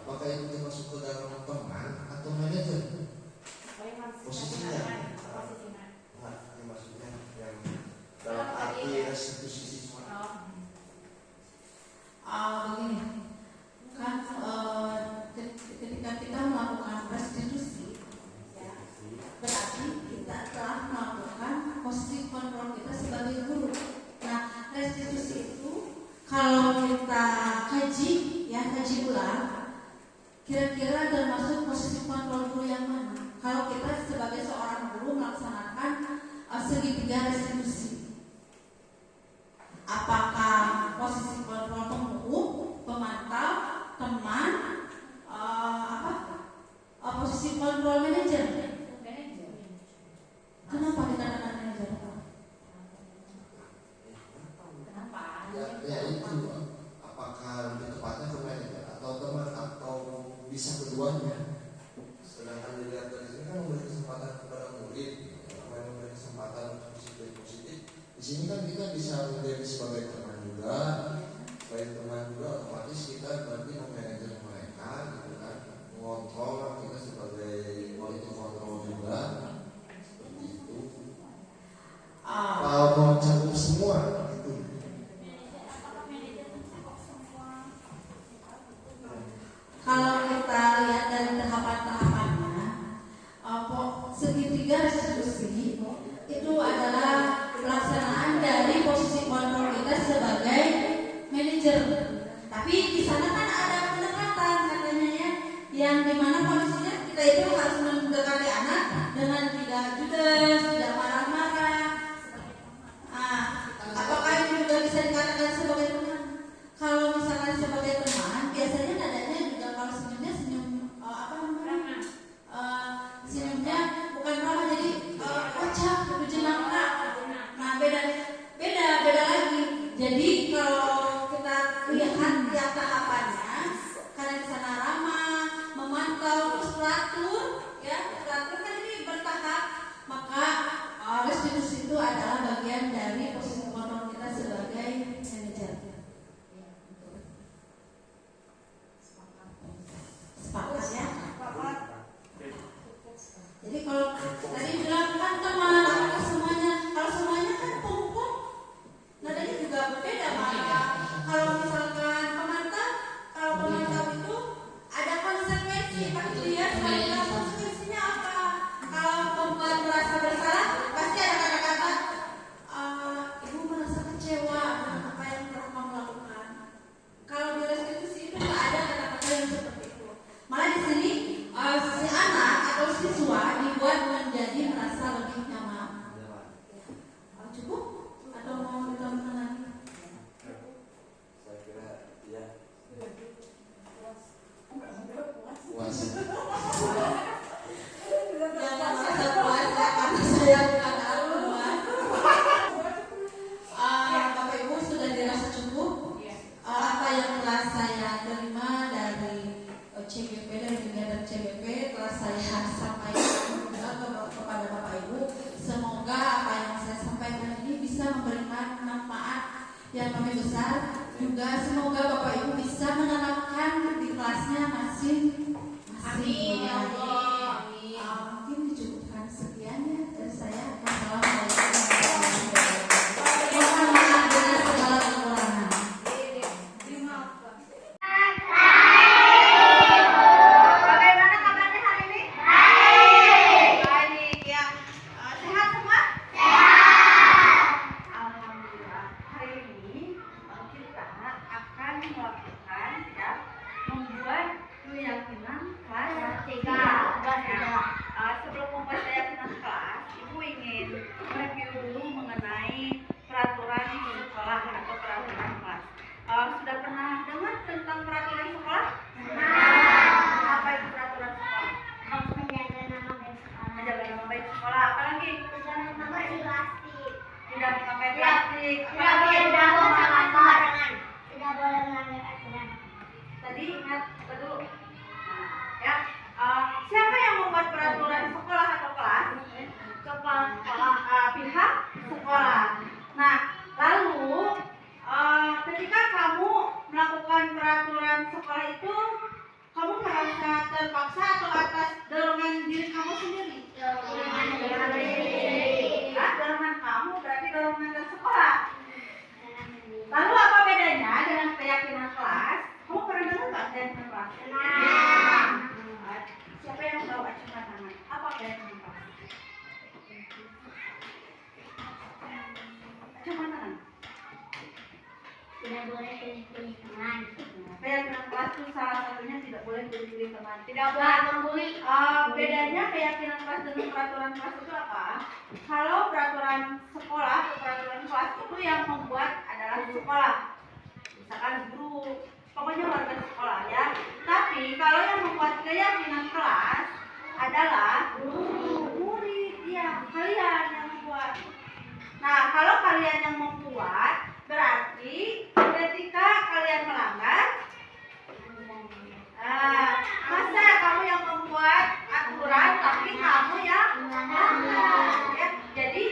Apakah itu termasuk ke dalam teman atau manajer? Posisinya. Nah, ini maksudnya yang dalam arti restitusi siswa. Begini, kan ketika kita melakukan restitusi, ya, berarti kita telah melakukan posisi kontrol kita sebagai guru. Nah, restitusi itu kalau kita kaji ulang, kira-kira termasuk posisi kontrol guru yang mana? Kalau kita sebagai seorang guru melaksanakan segitiga restitusi, apakah posisi kontrol pembuku, pemantau, teman, posisi kontrol manajer? Kenapa dikatakan manajer? Ya itu, apakah lebih tepatnya ke manajer atau teman atau bisa keduanya? Sedangkan dilihat dari sini kan memberi kesempatan kepada murid, memberi kesempatan untuk berpikir positif. Di sini kan kita bisa menjadi sebagai teman juga, otomatis kita berarti memanajer mereka, gitu kan, mengontrol kita sebagai quality control juga, seperti itu. Kalau mau cakup semua, gitu. Kalau kita lihat dari tahapan-tahapannya, segitiga restitusi itu adalah pelaksanaan dari posisi kontrol kita sebagai manajer. Tapi di sana kan ada pendekatan katanya ya, yang dimana kondisinya kita itu harus mendekati anak dengan tidak judes, tidak marah-marah. Apakah ini juga bisa dikatakan sebagai teman? Kalau misalkan sebagai teman, biasanya nadanya juga kalau senyumnya senyum senyumnya bukan ramah, jadi kocak, berjenaka. Nah beda lagi. Jadi kalau kita lihat tiap tahapannya, karena di sana ramah, memantau, terus teratur, ya teratur kan ini bertahap, maka restitusi itu adalah bagian dari posisi kontrol kita sebagai manajer. Sepakat ya? Jadi kalau tadi bilang kan teman, apakah semuanya? Kalau semuanya kan pemukul, nadanya juga berbeda malah. Kalau misalkan pemantau, kalau pemantau itu ada konsekuensi, pasti dia selalu tahu konsekuensinya apa. Kalau pembuat merasa bersalah, pasti ada kata-kata, ibu merasa kecewa dengan apa yang telah kamu lakukan. Kalau di restitusi itu nggak ada kata-kata yang seperti itu. Malah di sini si anak atau siswa dibuat menjadi merasa lebih nyaman. Cukup? Atau mau ditambahkan lagi? Saya kira ya. Puas. Jangan merasa puas ya, karena saya bukan ahli. Bapak Ibu sudah dirasa cukup? Apa yang telah saya terima dari CBP, dari kegiatan CBP telah saya sampaikan juga kepada Bapak Ibu. Semoga apa yang saya sampaikan ini bisa memberikan manfaat yang lebih besar. Juga semoga Bapak Ibu bisa menerapkan di kelasnya masing-masing. Amin ya Allah. Mungkin dicukupkan sekian ya dari saya. Wassalamualaikum warahmatullahi wabarakatuh. Mohon maaf dengan segala kekurangan. Bagaimana kabarnya hari ini? Baik ya. Sehat semua? Sehat. Alhamdulillah. Hari ini kita akan melakukan ya, membuat keyakinan kelas 3. Sebelum membuat keyakinan kelas, Ibu ingin mereview dulu mengenai peraturan sekolah atau peraturan kelas. Sudah pernah dengar tentang peraturan sekolah? Apa itu peraturan sekolah? Menjaga nama baik sekolah. Apa lagi? Tidak memakai plastik. Tidak boleh melanggar aturan. Tadi ingat dulu. Ya. Siapa yang membuat peraturan sekolah atau kelas? Kepala sekolah. Pihak sekolah. Nah, lalu ketika kamu melakukan peraturan sekolah itu, kamu merasa terpaksa atau atas dorongan diri kamu sendiri? Dorongan diri. Dorongan kamu berarti dorongan dari sekolah. Lalu apa bedanya dengan keyakinan kelas? Kamu pernah dengar nggak keyakinan kelas? Siapa yang tahu acungan tangan? Apa keyakinan kelas? Acungan tangan. Tidak boleh pilih-pilih teman. Keyakinan kelas salah satunya tidak boleh bully teman. Tidak boleh membuli. Bedanya keyakinan kelas dengan peraturan kelas itu apa? Kalau peraturan sekolah atau peraturan kelas itu yang membuat adalah sekolah, misalkan guru, pokoknya warga sekolah ya. Tapi kalau yang membuat keyakinan kelas adalah murid, ya kalian yang membuat. Nah, kalau kalian yang membuat, berarti ketika kalian melanggar, masa kamu yang membuat aturan tapi kamu yang melanggar, ya? Jadi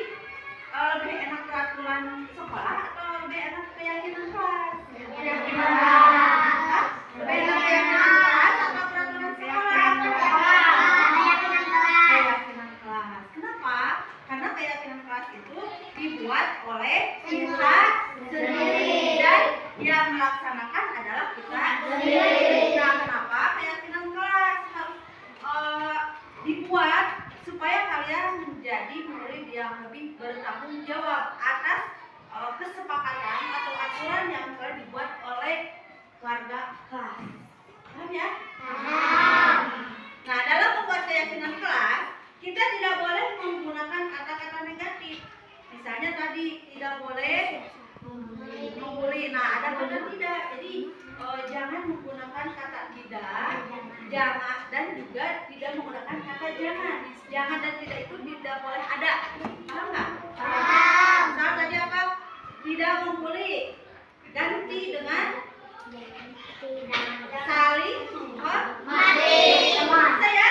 lebih enak peraturan sekolah atau lebih enak keyakinan kelas? Keyakinan kelas. Lebih enak keyakinan kelas atau peraturan sekolah? Keyakinan kelas. Keyakinan kelas. Kenapa? Karena keyakinan kelas itu dibuat oleh kita sendiri dan yang melaksanakan adalah kita sendiri. Nah, kenapa keyakinan kelas harus dibuat supaya kalian menjadi murid yang lebih bertanggung jawab atas kesepakatan atau aturan yang telah dibuat oleh warga kelas. Paham ya? Nah, dalam membuat keyakinan kelas, kita tidak boleh menggunakan kata-kata negatif. Misalnya tadi tidak boleh membuli. Nah, ada kata tidak. Jadi jangan menggunakan kata tidak, jangan, dan juga tidak menggunakan kata jangan. Jangan dan tidak itu tidak boleh ada. Paham nggak? Misal tadi apa? Tidak membuli. Ganti dengan saling menghormati. Bisa ya?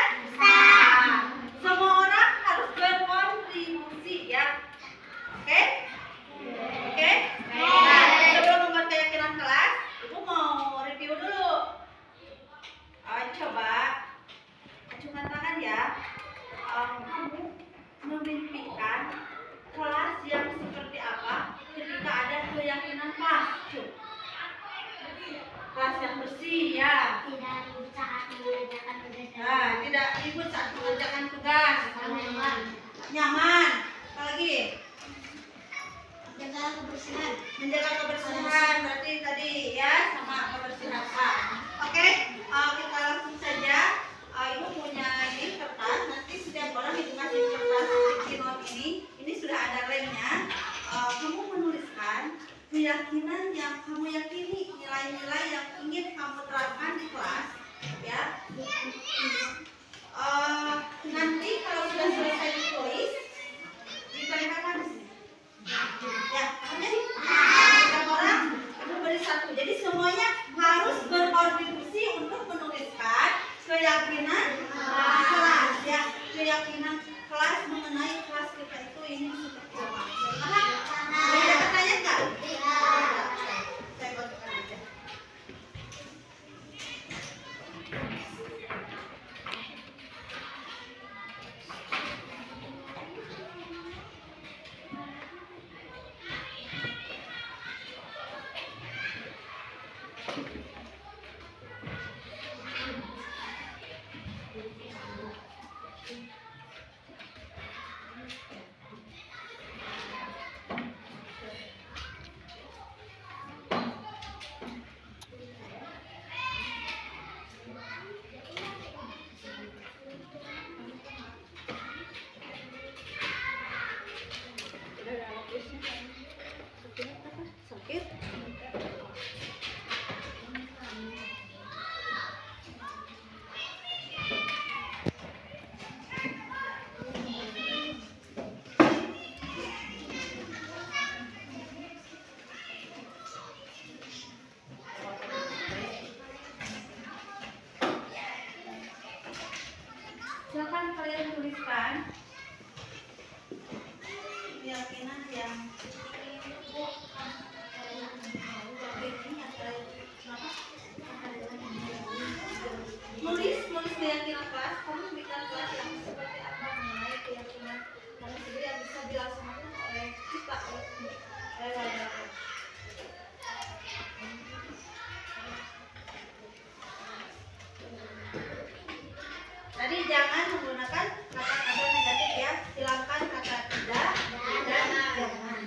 Semua orang harus berkontribusi ya. Oke? Oke? Nah, sebelum membuat keyakinan kelas, Ibu mau review dulu. Coba acungkan tangan ya. Kamu memimpikan kelas yang seperti apa ketika ada keyakinan kelas? Kelas yang bersih ya. Tidak saat mengerjakan tugas. Nah, tidak ribut saat mengerjakan tugas. Nyaman. Apa lagi? Menjaga kebersihan. Menjaga kebersihan berarti tadi ya, sama kebersihan. Oke, kita langsung saja. Ibu punya ini kertas. Nanti setiap orang Ibu kasih kertas sticky note ini. Ini sudah ada lemnya. Kamu menuliskan keyakinan yang kamu yakini, nilai-nilai yang ingin kamu terapkan di kelas, ya. Nanti kalau sudah selesai ditulis, ditempelkan di sini. Ya, paham ya? Setiap orang itu beri satu. Jadi semuanya harus berkontribusi untuk menuliskan keyakinan kelas, ya. Keyakinan kelas mengenai kelas kita itu ini seperti apa. Paham? Ada pertanyaan nggak? Saya bacakan aja. Sakit? Silakan kalian tuliskan keyakinan yang nulis keyakinan kelas. Kamu berikan kelas yang seperti apa mengenai keyakinan kamu sendiri yang bisa dilaksanakan oleh kita, oleh warga. Tadi jangan menggunakan kata-kata negatif ya. Silakan kata tidak dan jangan.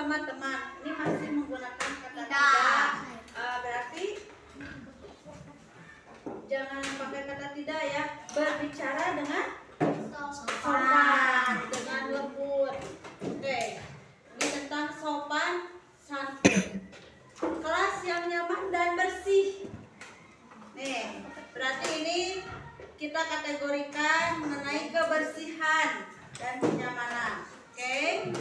bersama teman. Ini masih menggunakan kata tidak. Berarti jangan pakai kata tidak ya. Berbicara dengan sopan, dengan lembut. Oke. Ini tentang sopan santun. Kelas yang nyaman dan bersih. Nih, berarti ini kita kategorikan mengenai kebersihan dan kenyamanan. Oke.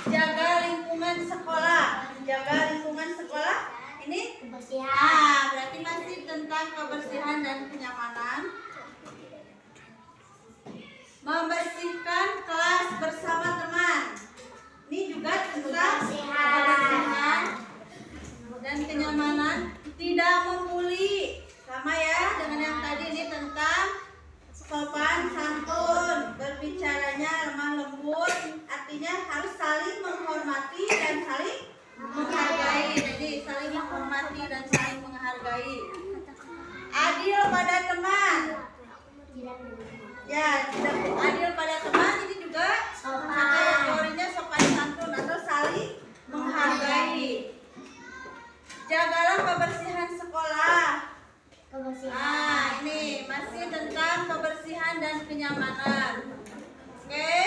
Jaga lingkungan sekolah. Jaga lingkungan sekolah. Ini kebersihan. Berarti masih tentang kebersihan dan kenyamanan. Membersihkan kelas bersama teman. Ini juga tentang kebersihan dan kenyamanan. Tidak membuli. Sama ya dengan yang tadi, ini tentang sopan santun. Berbicaranya lemah lembut. Artinya harus saling menghormati dan saling menghargai. Jadi saling menghormati dan saling menghargai. Adil pada teman. Ya, tidak adil pada teman ini juga kategorinya sopan santun atau saling menghargai. Jagalah kebersihan sekolah. Ini masih tentang kebersihan dan kenyamanan. Oke.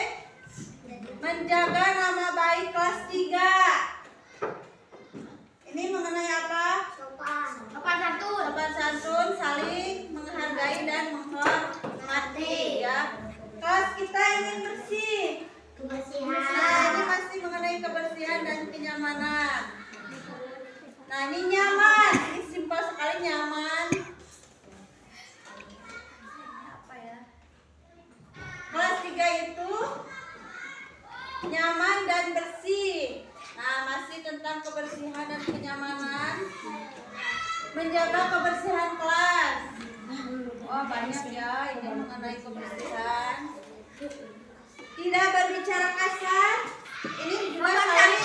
Menjaga nama baik kelas 3. Ini mengenai apa? Sopan santun, saling menghargai dan menghormati ya. Kelas kita ingin bersih. Nah, ini masih mengenai kebersihan dan kenyamanan. Nah, ini nyaman. Ini simpel sekali, nyaman. Apa ya? Kelas 3 itu nyaman dan bersih. Nah, masih tentang kebersihan dan kenyamanan. Menjaga kebersihan kelas. Wah, banyak ya ini mengenai kebersihan. Tidak berbicara kasar. Ini juga saling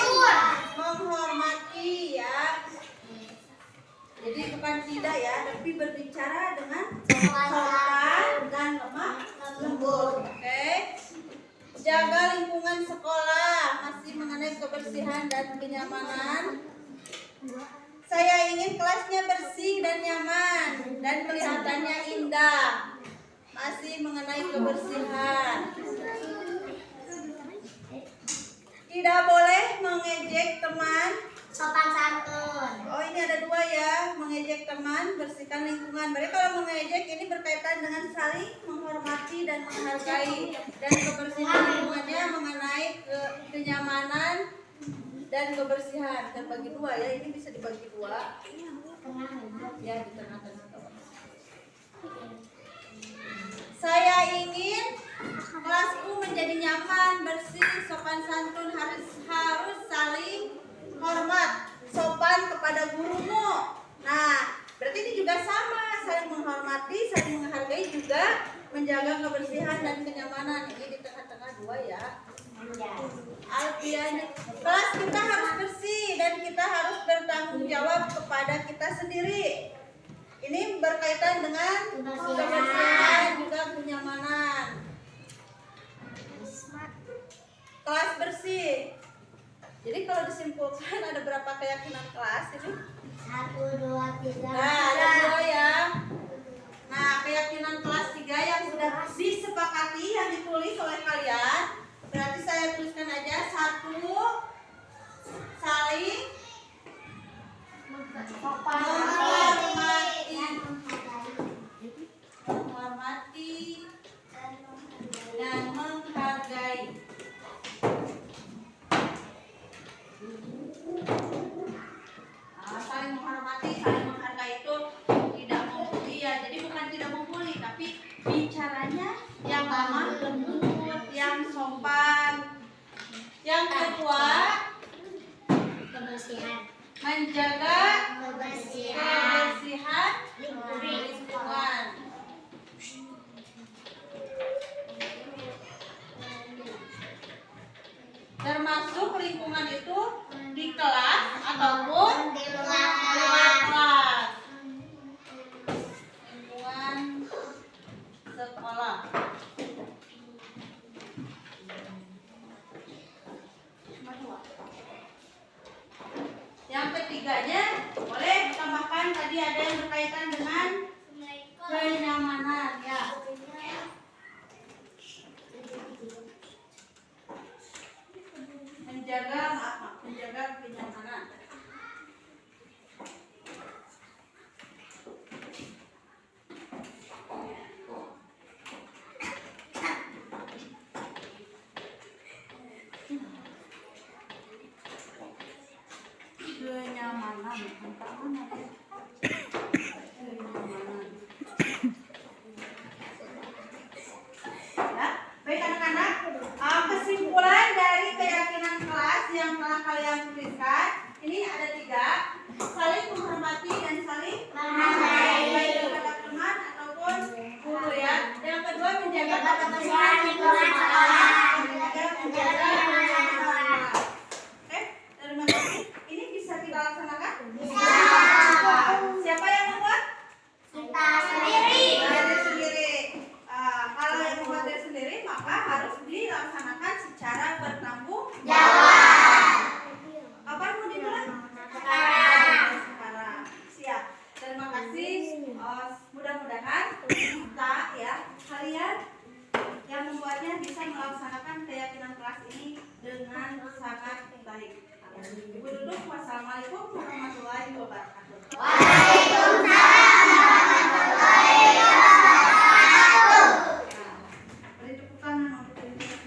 menghormati ya. Jadi bukan tidak ya, tapi berbicara dengan sopan dan lemah lembut. Oke. Jaga lingkungan sekolah, masih mengenai kebersihan dan kenyamanan. Saya ingin kelasnya bersih dan nyaman dan kelihatannya indah. Masih mengenai kebersihan. Tidak boleh mengejek teman. Sopan santun. Oh, ini ada 2 ya, mengejek teman, bersihkan lingkungan. Berarti kalau mengejek ini berkaitan dengan saling menghormati dan menghargai. Dan kebersihan lingkungannya mengenai kenyamanan dan kebersihan. Terbagi 2 ya, ini bisa dibagi 2. Ya, di tengah-tengah. Saya ingin kelasku menjadi nyaman, bersih, sopan santun, harus saling hormat, sopan kepada gurumu. Nah, berarti ini juga sama, saling menghormati, saling menghargai, juga menjaga kebersihan dan kenyamanan. Ini di tengah-tengah 2 ya. Artinya kelas kita harus bersih dan kita harus bertanggung jawab kepada kita sendiri. Ini berkaitan dengan kebersihan juga kenyamanan. Kelas bersih. Jadi kalau disimpulkan ada berapa keyakinan kelas ini? 1, 2, 3. Nah, ada 2 ya. Nah, keyakinan kelas 3 yang sudah disepakati, yang ditulis oleh kalian. Berarti saya tuliskan aja 1, saling menghormati dan menghargai. Saling menghormati, saling menghargai itu tidak membuli ya. Jadi bukan tidak membuli, tapi bicaranya yang lemah lembut, yang sopan. Yang kedua, Kebersihan. menjaga Kebersihan. lingkungan. Termasuk lingkungan itu di kelas ataupun Di luar kelas. Lingkungan sekolah. Cuma 2. ketiganya boleh tambahkan tadi ada yang berkaitan dengan kenyamanan ya. Menjaga kenyamanan. Kenyamanan. Ya, baik anak-anak, kesimpulan dari keyakinan kelas yang telah kalian tuliskan ini ada 3: saling menghormati dan saling menghargai, baik kepada teman ataupun guru ya. Yang kedua menjaga kebersihan lingkungan sekolah, menjaga kebersihan. Oke, terima kasih. Ini bisa kita laksanakan? Bisa. Siapa yang membuat? Kita sendiri. Diri sendiri. Kalau yang membuat diri sendiri maka harus dilaksanakan secara bertanggung jawab. Kapan mau dimulai? Sekarang. Siap. Terima kasih. Mudah-mudahan kita ya kalian yang membuatnya bisa melaksanakan keyakinan kelas ini dengan sangat baik. Ibu duduk. Wassalamualaikum warahmatullahi wabarakatuh. Waalaikumsalam warahmatullahi wabarakatuh. Beri tepuk tangan untuk diri sendiri.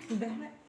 Sudah, Mbak.